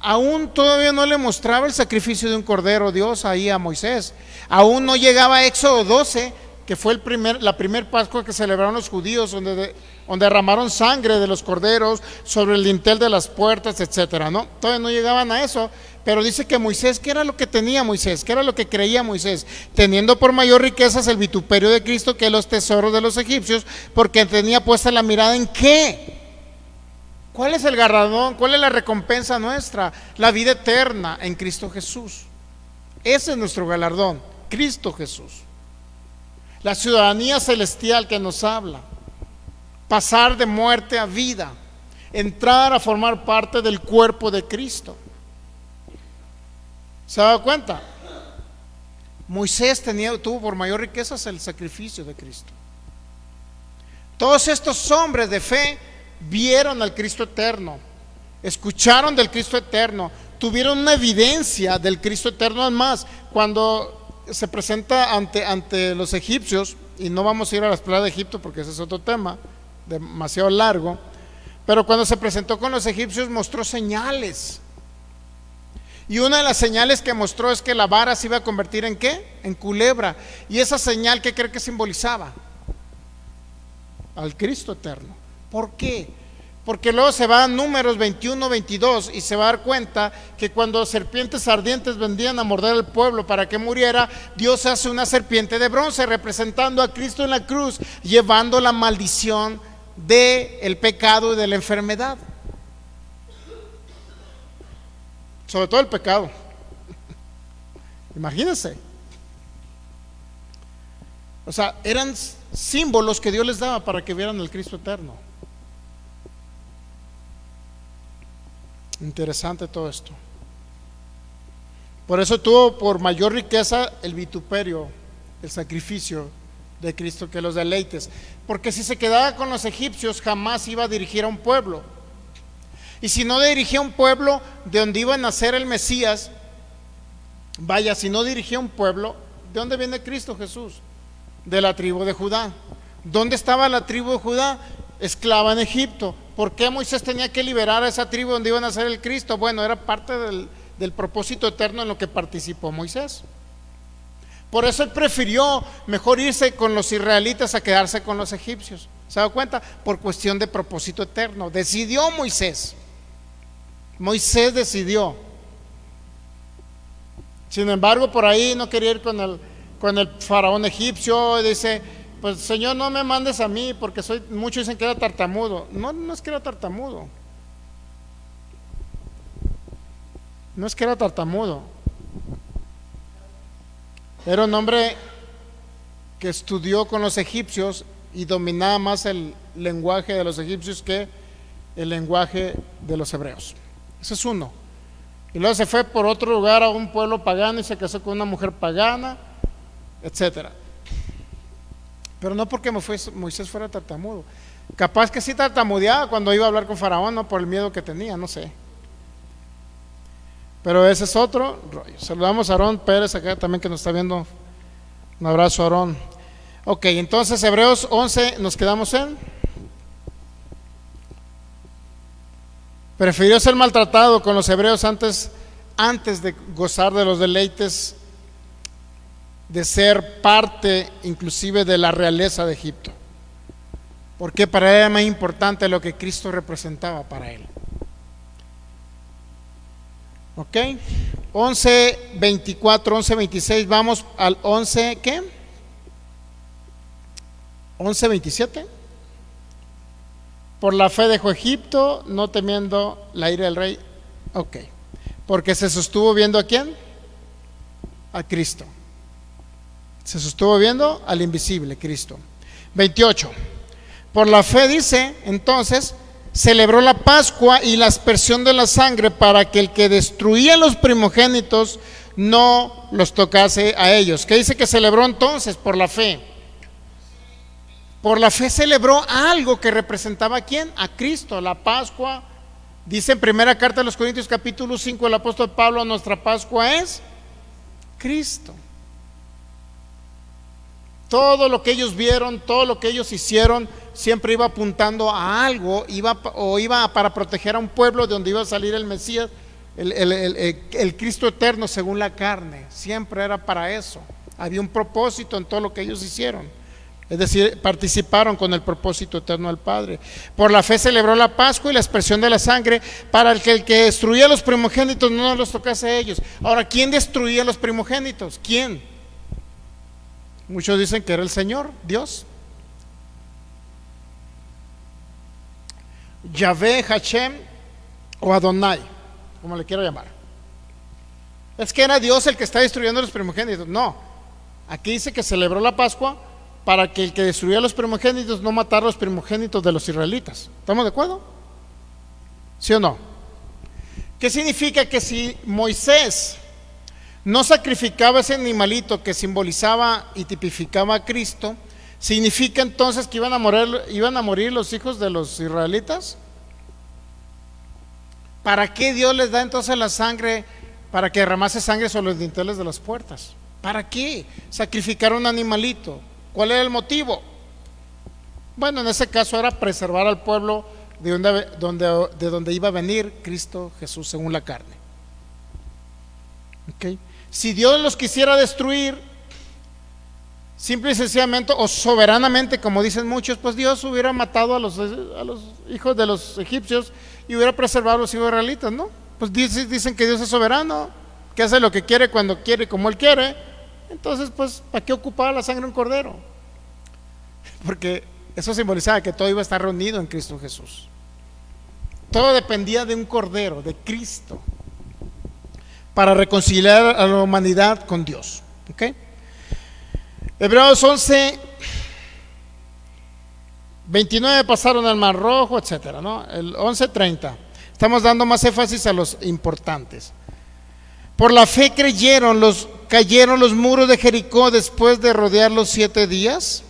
aún todavía no le mostraba el sacrificio de un cordero Dios ahí a Moisés. Aún no llegaba a Éxodo 12, que fue la primer Pascua que celebraron los judíos, donde derramaron sangre de los corderos sobre el dintel de las puertas, etcétera, ¿no? Todavía no llegaban a eso, pero dice que Moisés, ¿qué era lo que tenía Moisés? ¿Qué era lo que creía Moisés? Teniendo por mayor riquezas el vituperio de Cristo que los tesoros de los egipcios, porque tenía puesta la mirada en ¿qué? ¿Cuál es el galardón? ¿Cuál es la recompensa nuestra? La vida eterna en Cristo Jesús. Ese es nuestro galardón, Cristo Jesús. La ciudadanía celestial que nos habla. Pasar de muerte a vida. Entrar a formar parte del cuerpo de Cristo. ¿Se ha dado cuenta? Moisés tuvo por mayor riquezas el sacrificio de Cristo. Todos estos hombres de fe vieron al Cristo eterno, escucharon del Cristo eterno, tuvieron una evidencia del Cristo eterno. Además, cuando se presenta ante los egipcios, y no vamos a ir a las playas de Egipto porque ese es otro tema demasiado largo, pero cuando se presentó con los egipcios mostró señales, y una de las señales que mostró es que la vara se iba a convertir ¿en qué? En culebra. Y esa señal, ¿qué cree que simbolizaba? Al Cristo eterno. ¿Por qué? Porque luego se va a Números 21, 22 y se va a dar cuenta que cuando serpientes ardientes vendían a morder al pueblo para que muriera, Dios hace una serpiente de bronce representando a Cristo en la cruz, llevando la maldición del pecado y de la enfermedad, sobre todo el pecado. Imagínense. O sea, eran símbolos que Dios les daba para que vieran el Cristo eterno. Interesante todo esto. Por eso tuvo por mayor riqueza el vituperio, el sacrificio de Cristo, que los deleites. Porque si se quedaba con los egipcios, jamás iba a dirigir a un pueblo. Y si no dirigía un pueblo de donde iba a nacer el Mesías, vaya, si no dirigía un pueblo, ¿de dónde viene Cristo Jesús? De la tribu de Judá. ¿Dónde estaba la tribu de Judá? Esclava en Egipto. ¿Por qué Moisés tenía que liberar a esa tribu donde iban a nacer el Cristo? Bueno, era parte del propósito eterno en lo que participó Moisés. Por eso él prefirió mejor irse con los israelitas a quedarse con los egipcios. ¿Se ha dado cuenta? Por cuestión de propósito eterno. Decidió Moisés. Moisés decidió. Sin embargo, por ahí no quería ir con el faraón egipcio. Dice, pues Señor, no me mandes a mí porque muchos dicen que era tartamudo. No es que era tartamudo. No es que era tartamudo. Era un hombre que estudió con los egipcios y dominaba más el lenguaje de los egipcios que el lenguaje de los hebreos. Ese es uno. Y luego se fue por otro lugar a un pueblo pagano y se casó con una mujer pagana, etcétera. Pero no porque Moisés fuera tartamudo. Capaz que sí tartamudeaba cuando iba a hablar con Faraón, no por el miedo que tenía, no sé. Pero ese es otro rollo. Saludamos a Aarón Pérez acá también que nos está viendo. Un abrazo, Aarón. Ok, entonces Hebreos 11 nos quedamos en Prefirió ser maltratado con los hebreos antes de gozar de los deleites de ser parte inclusive de la realeza de Egipto, porque para él era más importante lo que Cristo representaba para él. Ok, 11:24, 11:26, vamos al 11, ¿qué? 11:27. Por la fe dejó Egipto, no temiendo la ira del rey. Ok, porque se sostuvo viendo ¿a quién? A Cristo. Se sostuvo viendo al invisible, Cristo. 28. Por la fe, dice, entonces, celebró la Pascua y la aspersión de la sangre para que el que destruía los primogénitos no los tocase a ellos. ¿Qué dice que celebró entonces? Por la fe. Por la fe celebró algo que representaba ¿a quién? A Cristo, la Pascua. Dice en primera carta de los Corintios capítulo 5 el apóstol Pablo, nuestra Pascua es Cristo. Todo lo que ellos vieron, todo lo que ellos hicieron, siempre iba apuntando a algo, iba para proteger a un pueblo de donde iba a salir el Mesías, el Cristo eterno según la carne. Siempre era para eso. Había un propósito en todo lo que ellos hicieron. Es decir, participaron con el propósito eterno del Padre. Por la fe celebró la Pascua y la aspersión de la sangre para que el que destruía los primogénitos no los tocase a ellos. Ahora, ¿quién destruía los primogénitos? ¿Quién? Muchos dicen que era el Señor, Dios. Yahvé, Hashem o Adonai, como le quiero llamar. Es que era Dios el que está destruyendo los primogénitos. No, aquí dice que celebró la Pascua para que el que destruía los primogénitos no matara a los primogénitos de los israelitas. ¿Estamos de acuerdo? ¿Sí o no? ¿Qué significa? Que si Moisés no sacrificaba ese animalito que simbolizaba y tipificaba a Cristo, ¿significa entonces que iban a morir los hijos de los israelitas? ¿Para qué Dios les da entonces la sangre? Para que derramase sangre sobre los dinteles de las puertas. ¿Para qué sacrificar un animalito? ¿Cuál era el motivo? Bueno, en ese caso era preservar al pueblo de donde iba a venir Cristo Jesús según la carne. ¿Okay? Si Dios los quisiera destruir simple y sencillamente o soberanamente, como dicen muchos, pues Dios hubiera matado a los hijos de los egipcios y hubiera preservado a los hijos israelitas, ¿no? Pues dicen que Dios es soberano, que hace lo que quiere, cuando quiere, como Él quiere. Entonces, pues, ¿para qué ocupaba la sangre de un cordero? Porque eso simbolizaba que todo iba a estar reunido en Cristo Jesús. Todo dependía de un cordero, de Cristo, para reconciliar a la humanidad con Dios. ¿Okay? Hebreos 11, 29 pasaron al Mar Rojo, etcétera, ¿no? El 11:30. Estamos dando más énfasis a los importantes. Por la fe cayeron los muros de Jericó después de rodearlos 7 días.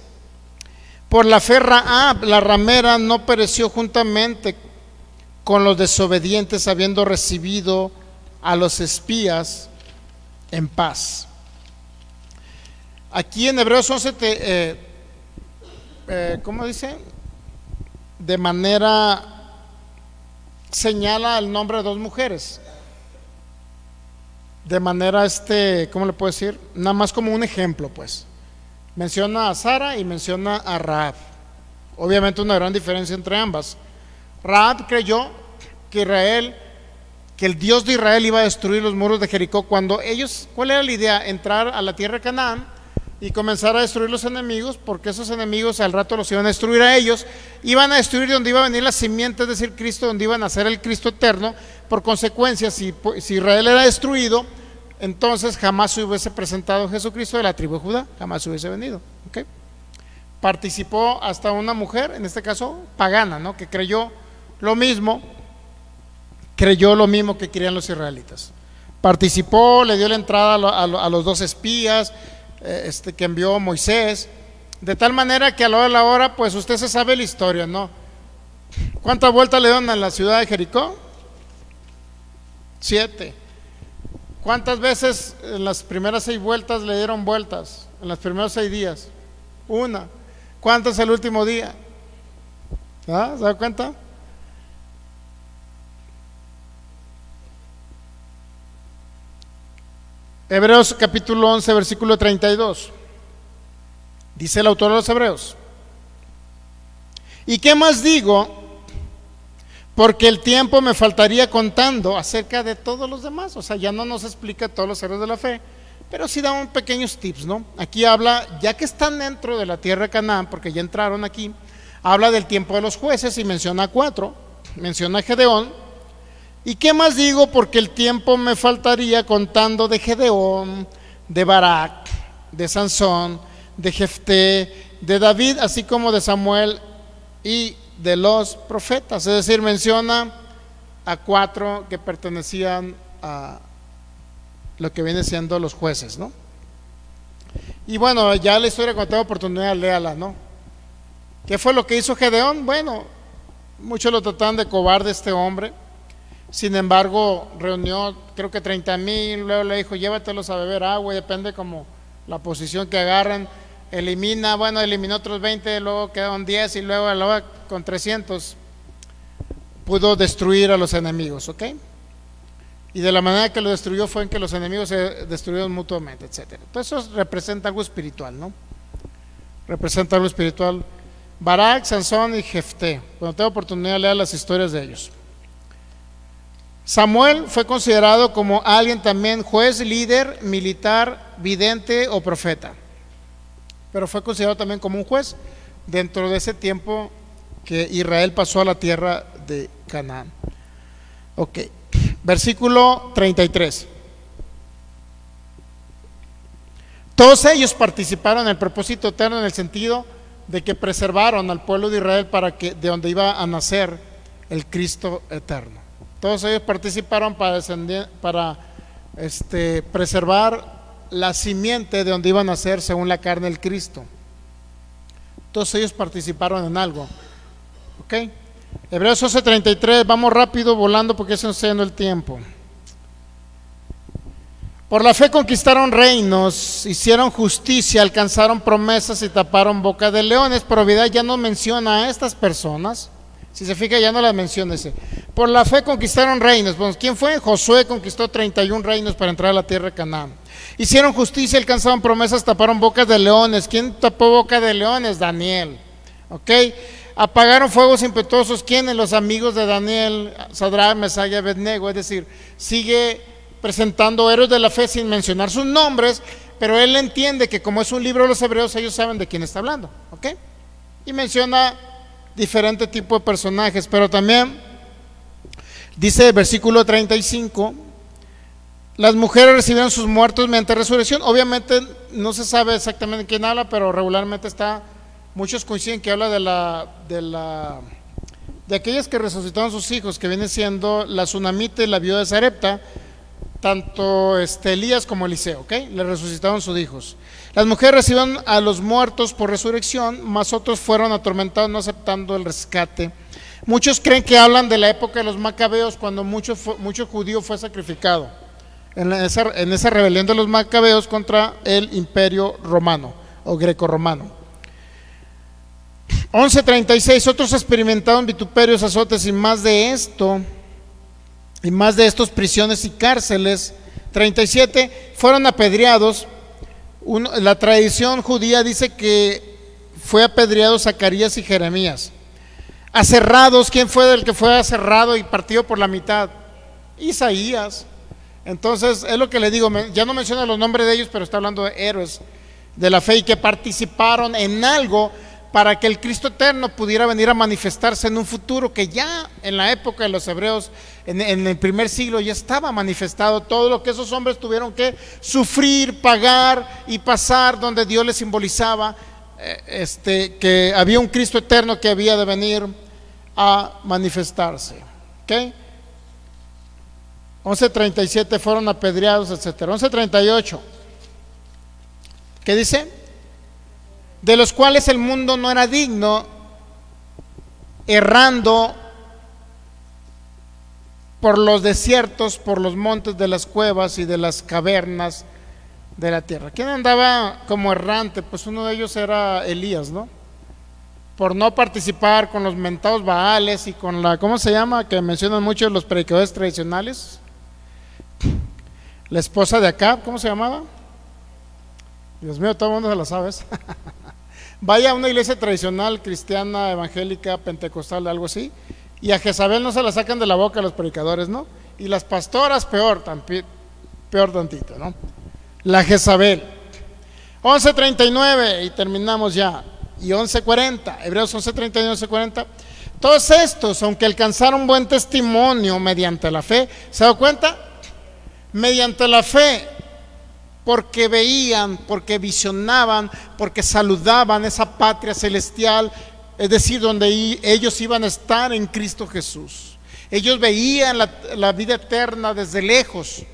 Por la fe Rahab, la ramera, no pereció juntamente con los desobedientes, habiendo recibido a los espías en paz. Aquí en Hebreos 11 ¿cómo dice? De manera señala el nombre de 2 mujeres. De manera, ¿cómo le puedo decir? Nada más como un ejemplo, pues. Menciona a Sara y menciona a Rahab. Obviamente una gran diferencia entre ambas. Rahab creyó que el Dios de Israel iba a destruir los muros de Jericó cuando ellos, ¿cuál era la idea? Entrar a la tierra de Canaán y comenzar a destruir los enemigos, porque esos enemigos al rato los iban a destruir a ellos, iban a destruir donde iba a venir la simiente, es decir, Cristo, donde iban a ser el Cristo eterno. Por consecuencia, si Israel era destruido, entonces jamás se hubiese presentado Jesucristo de la tribu de Judá, jamás hubiese venido. ¿Okay? Participó hasta una mujer, en este caso pagana, ¿no? Que creyó lo mismo que querían los israelitas. Participó, le dio la entrada a los 2 espías que envió Moisés, de tal manera que a la hora de la hora, pues usted se sabe la historia, ¿no? ¿Cuántas vueltas le dieron a la ciudad de Jericó? 7. ¿Cuántas veces en las primeras 6 vueltas le dieron vueltas? En los primeros 6 días, 1. ¿Cuántas el último día? ¿Ah? ¿Se da cuenta? Hebreos capítulo 11, versículo 32. Dice el autor de los Hebreos: ¿y qué más digo? Porque el tiempo me faltaría contando acerca de todos los demás. O sea, ya no nos explica todos los héroes de la fe, pero sí da un pequeños tips, ¿no? Aquí habla, ya que están dentro de la tierra de Canaán, porque ya entraron aquí, habla del tiempo de los jueces y menciona 4, menciona a Gedeón. ¿Y qué más digo? Porque el tiempo me faltaría contando de Gedeón, de Barak, de Sansón, de Jefté, de David, así como de Samuel y de los profetas. Es decir, menciona a 4 que pertenecían a lo que viene siendo los jueces, ¿no? Y bueno, ya la historia, cuando tenga oportunidad, léala, ¿no? ¿Qué fue lo que hizo Gedeón? Bueno, muchos lo trataban de cobarde este hombre. Sin embargo, reunió creo que 30,000, luego le dijo: llévatelos a beber agua, y depende como la posición que agarran. Eliminó otros 20, luego quedaron 10, y luego con 300 pudo destruir a los enemigos, ¿ok? Y de la manera que lo destruyó fue en que los enemigos se destruyeron mutuamente, etc. Entonces eso representa algo espiritual, ¿no? Representa algo espiritual. Barak, Sansón y Jefté. Cuando tenga oportunidad, lea las historias de ellos. Samuel fue considerado como alguien también juez, líder, militar, vidente o profeta, pero fue considerado también como un juez dentro de ese tiempo que Israel pasó a la tierra de Canaán. Ok, versículo 33. Todos ellos participaron en el propósito eterno, en el sentido de que preservaron al pueblo de Israel de donde iba a nacer el Cristo eterno. Todos ellos participaron para preservar la simiente de donde iba a nacer según la carne el Cristo. Todos ellos participaron en algo. ¿Ok? Hebreos 11:33, vamos rápido, volando, porque se nos está yendo el tiempo. Por la fe conquistaron reinos, hicieron justicia, alcanzaron promesas y taparon boca de leones. Pero vida ya no menciona a estas personas. Si se fija, ya no las menciona. Por la fe conquistaron reinos. Bueno, ¿quién fue? Josué conquistó 31 reinos para entrar a la tierra de Canaán. Hicieron justicia, alcanzaron promesas, taparon bocas de leones. ¿Quién tapó boca de leones? Daniel. ¿Ok? Apagaron fuegos impetuosos. ¿Quiénes? Los amigos de Daniel, Sadrach, Mesach y Abednego. Es decir, sigue presentando héroes de la fe sin mencionar sus nombres, pero él entiende que como es un libro de los hebreos, ellos saben de quién está hablando. ¿Ok? Y menciona diferente tipo de personajes, pero también dice el versículo 35: las mujeres recibieron sus muertos mediante resurrección. Obviamente no se sabe exactamente quién habla, pero regularmente muchos coinciden que habla de aquellas que resucitaron sus hijos, que viene siendo la Sunamita y la viuda de Sarepta, tanto Elías como Eliseo, ¿ok? Le resucitaron sus hijos. Las mujeres recibieron a los muertos por resurrección, mas otros fueron atormentados no aceptando el rescate. Muchos creen que hablan de la época de los macabeos, cuando mucho judío fue sacrificado en esa rebelión de los macabeos contra el imperio romano o greco-romano. 11:36, otros experimentaron vituperios, azotes y más de estos prisiones y cárceles. 37, fueron apedreados. La tradición judía dice que fue apedreado Zacarías y Jeremías. Aserrados, ¿quién fue el que fue aserrado y partido por la mitad? Isaías. Entonces es lo que le digo, ya no menciona los nombres de ellos, pero está hablando de héroes de la fe y que participaron en algo para que el Cristo eterno pudiera venir a manifestarse en un futuro que ya en la época de los hebreos, en el primer siglo, ya estaba manifestado todo lo que esos hombres tuvieron que sufrir, pagar y pasar, donde Dios les simbolizaba que había un Cristo eterno que había de venir a manifestarse. ¿Ok? 11:37, fueron apedreados, etc. 11:38, ¿qué dice? De los cuales el mundo no era digno, errando por los desiertos, por los montes de las cuevas y de las cavernas de la tierra. ¿Quién andaba como errante? Pues uno de ellos era Elías, ¿no? Por no participar con los mentados Baales y con ¿cómo se llama? Que mencionan mucho los predicadores tradicionales. la esposa de Acab, ¿cómo se llamaba? Dios mío, todo el mundo se la sabe. Vaya a una iglesia tradicional, cristiana, evangélica, pentecostal, algo así, y a Jezabel no se la sacan de la boca los predicadores, ¿no? Y las pastoras peor tantito, ¿no? La Jezabel. 11:39 y terminamos ya. Y 11:40, Hebreos 11:39 y 11:40. Todos estos, aunque alcanzaron buen testimonio mediante la fe, ¿se da cuenta? Mediante la fe, porque veían, porque visionaban, porque saludaban esa patria celestial, es decir, donde ellos iban a estar en Cristo Jesús. Ellos veían la vida eterna desde lejos,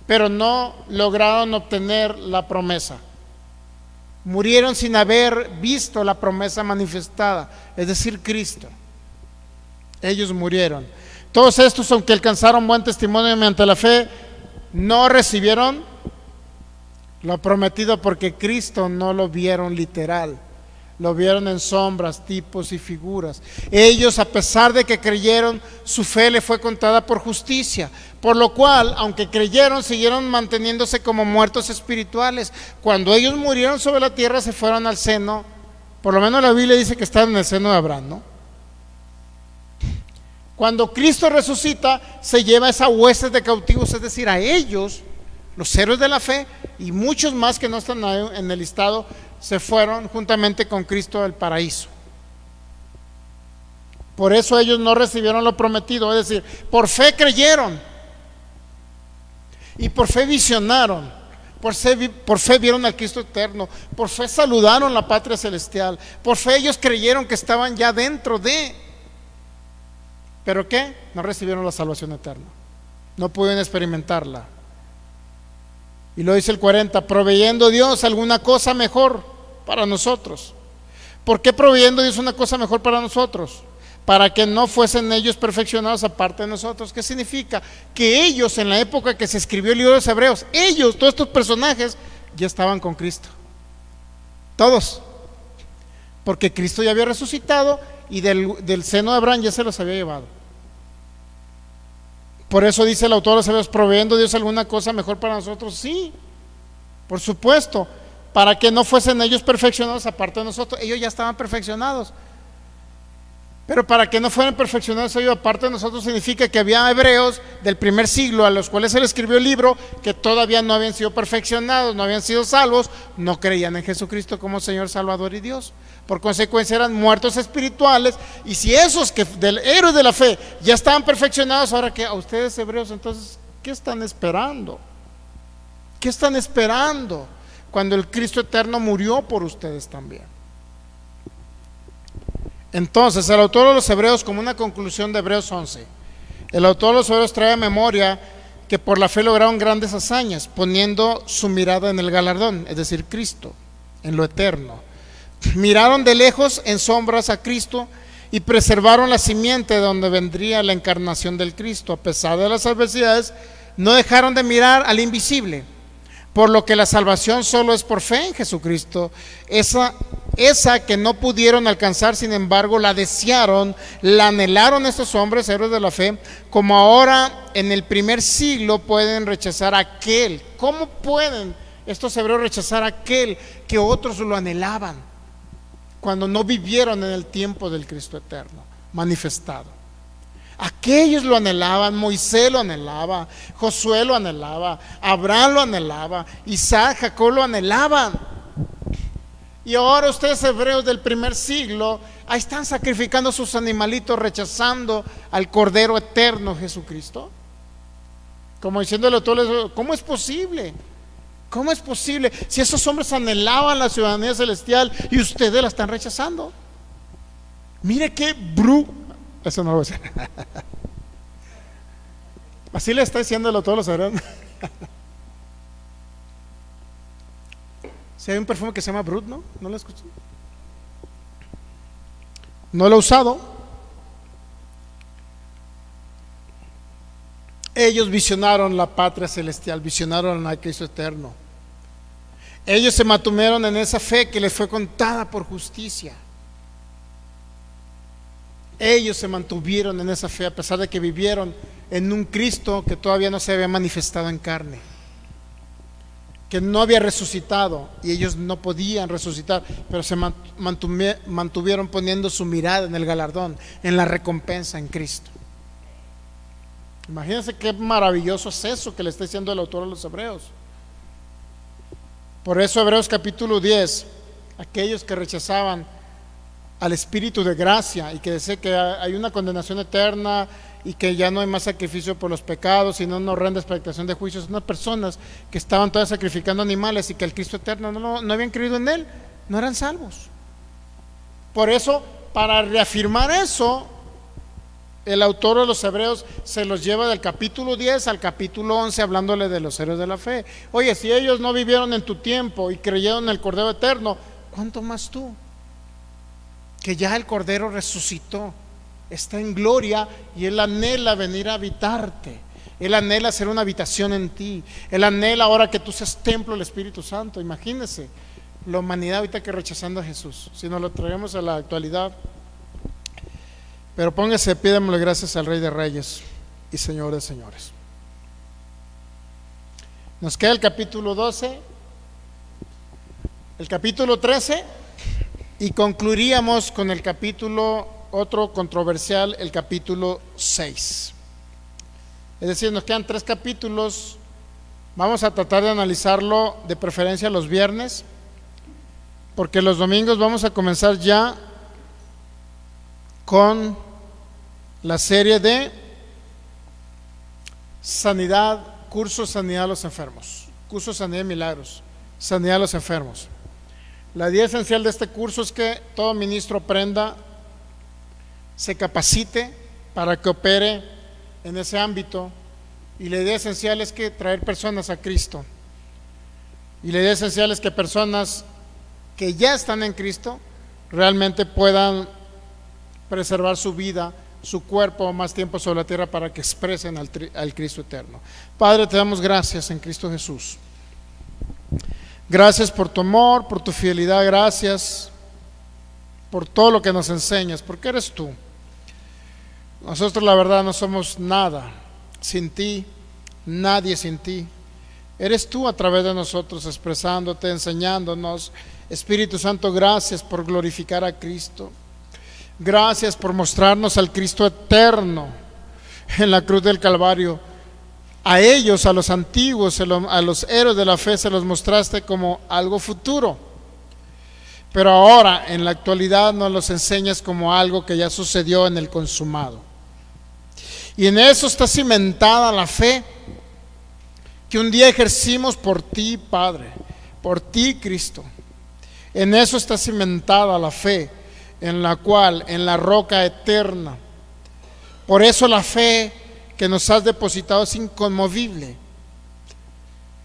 pero no lograron obtener la promesa. Murieron sin haber visto la promesa manifestada, es decir, Cristo. Ellos murieron. Todos estos, aunque alcanzaron buen testimonio mediante la fe, no recibieron lo prometido, porque Cristo no lo vieron literal, lo vieron en sombras, tipos y figuras. Ellos, a pesar de que creyeron, su fe le fue contada por justicia, por lo cual, aunque creyeron, siguieron manteniéndose como muertos espirituales. Cuando ellos murieron sobre la tierra, se fueron al seno, por lo menos la Biblia dice que están en el seno de Abraham, ¿no? Cuando Cristo resucita, se lleva a esas huestes de cautivos, es decir, a ellos, los héroes de la fe, y muchos más que no están en el listado, se fueron juntamente con Cristo al paraíso. Por eso ellos no recibieron lo prometido, es decir, por fe creyeron y por fe visionaron, por fe vieron al Cristo eterno, por fe saludaron la patria celestial, por fe ellos creyeron que estaban ya dentro de. ¿Pero qué? No recibieron la salvación eterna, no pudieron experimentarla. Y lo dice el 40, proveyendo Dios alguna cosa mejor para nosotros. ¿Por qué proveyendo Dios una cosa mejor para nosotros? Para que no fuesen ellos perfeccionados aparte de nosotros. ¿Qué significa? Que ellos, en la época que se escribió el libro de los Hebreos, ellos, todos estos personajes, ya estaban con Cristo. Todos. Porque Cristo ya había resucitado y del seno de Abraham ya se los había llevado. Por eso dice el autor de los Hebreos, proveyendo Dios alguna cosa mejor para nosotros. Sí, por supuesto, para que no fuesen ellos perfeccionados aparte de nosotros. Ellos ya estaban perfeccionados, pero para que no fueran perfeccionados ellos aparte de nosotros, significa que había hebreos del primer siglo a los cuales se les escribió el libro, que todavía no habían sido perfeccionados, no habían sido salvos, no creían en Jesucristo como Señor, Salvador y Dios. Por consecuencia eran muertos espirituales. Y si esos que del héroe de la fe ya estaban perfeccionados, ahora que a ustedes hebreos, entonces, ¿qué están esperando? ¿Qué están esperando cuando el Cristo eterno murió por ustedes también? Entonces el autor de los Hebreos, como una conclusión de Hebreos 11, el autor de los Hebreos trae a memoria que por la fe lograron grandes hazañas, poniendo su mirada en el galardón, es decir, Cristo, en lo eterno. Miraron de lejos en sombras a Cristo y preservaron la simiente de donde vendría la encarnación del Cristo. A pesar de las adversidades, no dejaron de mirar al invisible, por lo que la salvación solo es por fe en Jesucristo. Esa que no pudieron alcanzar, sin embargo, la desearon, la anhelaron estos hombres, héroes de la fe, como ahora en el primer siglo pueden rechazar aquel. ¿Cómo pueden estos hebreos rechazar aquel que otros lo anhelaban cuando no vivieron en el tiempo del Cristo eterno manifestado? Aquellos lo anhelaban, Moisés lo anhelaba, Josué lo anhelaba, Abraham lo anhelaba, Isaac, Jacob lo anhelaban. Y ahora ustedes hebreos del primer siglo, ahí están sacrificando sus animalitos, rechazando al Cordero eterno Jesucristo. Como diciéndole a todos, ¿cómo es posible? ¿Cómo es posible? Si esos hombres anhelaban la ciudadanía celestial y ustedes la están rechazando. Mire qué eso no lo voy a decir. Así le está diciendo a todos los hebreos. Si hay un perfume que se llama Brut, ¿no? ¿No lo escuché? No lo he usado. Ellos visionaron la patria celestial, visionaron a Cristo eterno. Ellos se mantuvieron en esa fe que les fue contada por justicia. Ellos se mantuvieron en esa fe a pesar de que vivieron en un Cristo que todavía no se había manifestado en carne. que no había resucitado y ellos no podían resucitar, pero se mantuvieron poniendo su mirada en el galardón, en la recompensa en Cristo. Imagínense qué maravilloso es eso que le está diciendo el autor a los Hebreos. Por eso Hebreos capítulo 10, aquellos que rechazaban al Espíritu de gracia y que decían que hay una condenación eterna y que ya no hay más sacrificio por los pecados, sino una horrenda expectación de juicios, unas personas que estaban todas sacrificando animales y que el Cristo eterno no habían creído en Él, no eran salvos. Por eso, para reafirmar eso, el autor de los Hebreos se los lleva del capítulo 10 al capítulo 11 hablándole de los héroes de la fe. Oye, si ellos no vivieron en tu tiempo y creyeron en el Cordero eterno, ¿cuánto más tú? Que ya el Cordero resucitó, está en gloria y Él anhela venir a habitarte. Él anhela hacer una habitación en ti. Él anhela ahora que tú seas templo del Espíritu Santo. Imagínense la humanidad ahorita que rechazando a Jesús. Si nos lo traemos a la actualidad. Pero póngase, pídamele gracias al Rey de Reyes y Señor de Señores. Nos queda el capítulo 12, el capítulo 13 y concluiríamos con el capítulo otro controversial, el capítulo 6. Es decir, nos quedan 3 capítulos. Vamos a tratar de analizarlo de preferencia los viernes, porque los domingos vamos a comenzar ya con la serie de sanidad, curso sanidad a los enfermos, curso sanidad de milagros, sanidad a los enfermos. La idea esencial de este curso es que todo ministro aprenda, se capacite para que opere en ese ámbito, y la idea esencial es que traer personas a Cristo, y la idea esencial es que personas que ya están en Cristo realmente puedan preservar su vida, su cuerpo más tiempo sobre la tierra para que expresen al Cristo eterno. Padre, te damos gracias en Cristo Jesús. Gracias por tu amor, por tu fidelidad, gracias por todo lo que nos enseñas, porque eres tú. Nosotros la verdad no somos nada sin ti, nadie sin ti. Eres tú a través de nosotros expresándote, enseñándonos. Espíritu Santo, gracias por glorificar a Cristo. Gracias por mostrarnos al Cristo eterno en la cruz del Calvario. A ellos, a los antiguos, a los héroes de la fe se los mostraste como algo futuro, pero ahora en la actualidad nos los enseñas como algo que ya sucedió en el consumado. Y en eso está cimentada la fe que un día ejercimos por ti, Padre, por ti, Cristo. En eso está cimentada la fe, en la cual, en la roca eterna. Por eso la fe que nos has depositado es inconmovible,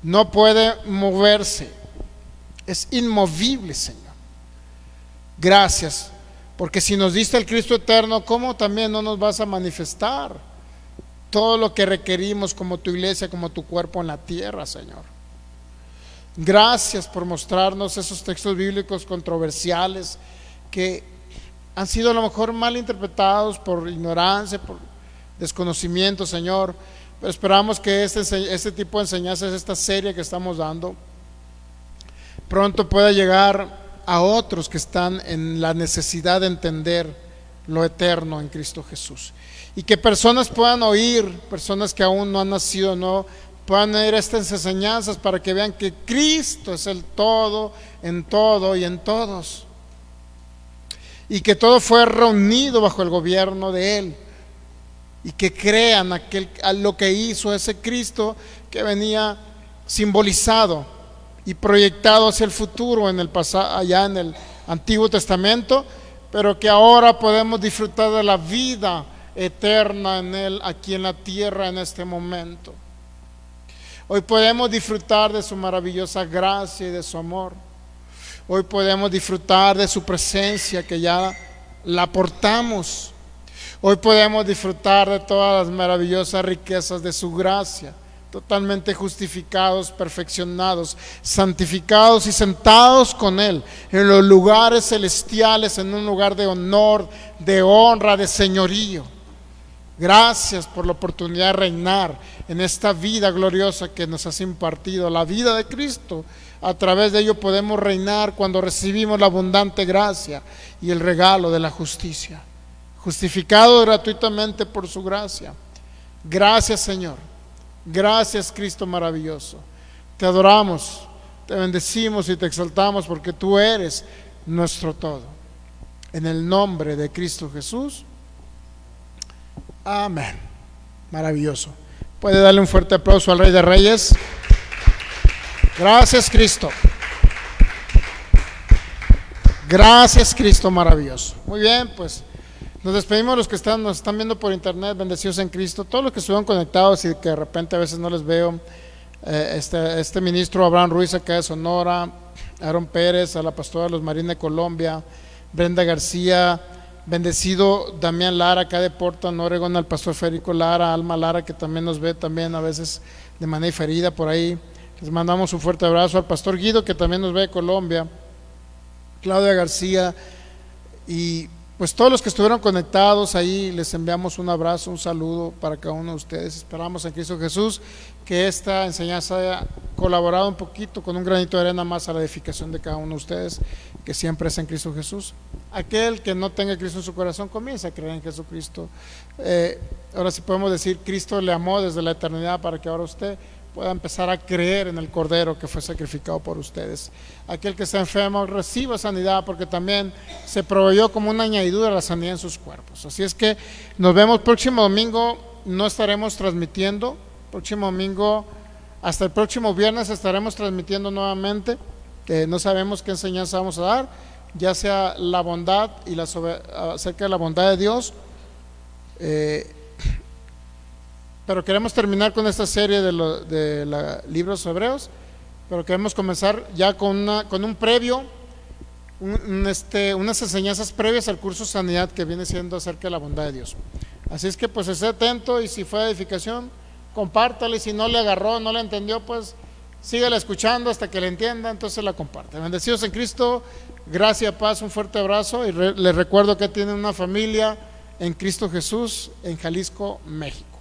no puede moverse, es inmovible, Señor. Gracias, porque si nos diste el Cristo eterno, ¿cómo también no nos vas a manifestar todo lo que requerimos como tu iglesia, como tu cuerpo en la tierra, Señor? Gracias por mostrarnos esos textos bíblicos controversiales que han sido a lo mejor mal interpretados por ignorancia, por desconocimiento, Señor, pero esperamos que este tipo de enseñanzas, esta serie que estamos dando, pronto pueda llegar a otros que están en la necesidad de entender lo eterno en Cristo Jesús, y que personas puedan oír, personas que aún no han nacido, no puedan oír estas enseñanzas para que vean que Cristo es el todo y en todos, y que todo fue reunido bajo el gobierno de Él, y que crean a lo que hizo ese Cristo que venía simbolizado y proyectado hacia el futuro en el pasado, allá en el Antiguo Testamento, pero que ahora podemos disfrutar de la vida eterna en Él, aquí en la tierra en este momento. Hoy podemos disfrutar de su maravillosa gracia y de su amor. Hoy podemos disfrutar de su presencia que ya la aportamos. Hoy podemos disfrutar de todas las maravillosas riquezas de su gracia, totalmente justificados, perfeccionados, santificados y sentados con Él en los lugares celestiales, en un lugar de honor, de honra, de señorío. Gracias por la oportunidad de reinar en esta vida gloriosa que nos has impartido, la vida de Cristo. A través de ello podemos reinar cuando recibimos la abundante gracia y el regalo de la justicia, justificado gratuitamente por su gracia. Gracias, Señor. Gracias, Cristo maravilloso. Te adoramos, te bendecimos y te exaltamos porque tú eres nuestro todo. En el nombre de Cristo Jesús. Amén. Maravilloso. Puede darle un fuerte aplauso al Rey de Reyes. Gracias, Cristo. Gracias, Cristo maravilloso. Muy bien, pues nos despedimos los que nos están viendo por internet, bendecidos en Cristo. Todos los que estuvieron conectados y que de repente a veces no les veo. Este ministro Abraham Ruiz acá de Sonora, Aaron Pérez, a la pastora Los Marín de Colombia, Brenda García, bendecido Damián Lara acá de Portland, Oregon, al pastor Federico Lara, Alma Lara que también nos ve también a veces de manera diferida por ahí. Les mandamos un fuerte abrazo al pastor Guido que también nos ve de Colombia, Claudia García y pues todos los que estuvieron conectados ahí, les enviamos un abrazo, un saludo para cada uno de ustedes. Esperamos en Cristo Jesús que esta enseñanza haya colaborado un poquito con un granito de arena más a la edificación de cada uno de ustedes, que siempre es en Cristo Jesús. Aquel que no tenga Cristo en su corazón, comienza a creer en Jesucristo. Ahora sí podemos decir, Cristo le amó desde la eternidad para que ahora usted pueda empezar a creer en el Cordero que fue sacrificado por ustedes. Aquel que está enfermo reciba sanidad porque también se proveyó como una añadidura la sanidad en sus cuerpos. Así es que nos vemos próximo domingo, no estaremos transmitiendo, próximo domingo, hasta el próximo viernes estaremos transmitiendo nuevamente, no sabemos qué enseñanza vamos a dar, ya sea la bondad y acerca de la bondad de Dios, pero queremos terminar con esta serie de los libros hebreos, pero queremos comenzar ya con un previo, unas enseñanzas previas al curso Sanidad que viene siendo acerca de la bondad de Dios. Así es que pues esté atento y si fue de edificación, compártale, si no le agarró, no le entendió, pues sígale escuchando hasta que le entienda, entonces la comparte. Bendecidos en Cristo, gracia, paz, un fuerte abrazo y les recuerdo que tienen una familia en Cristo Jesús en Jalisco, México.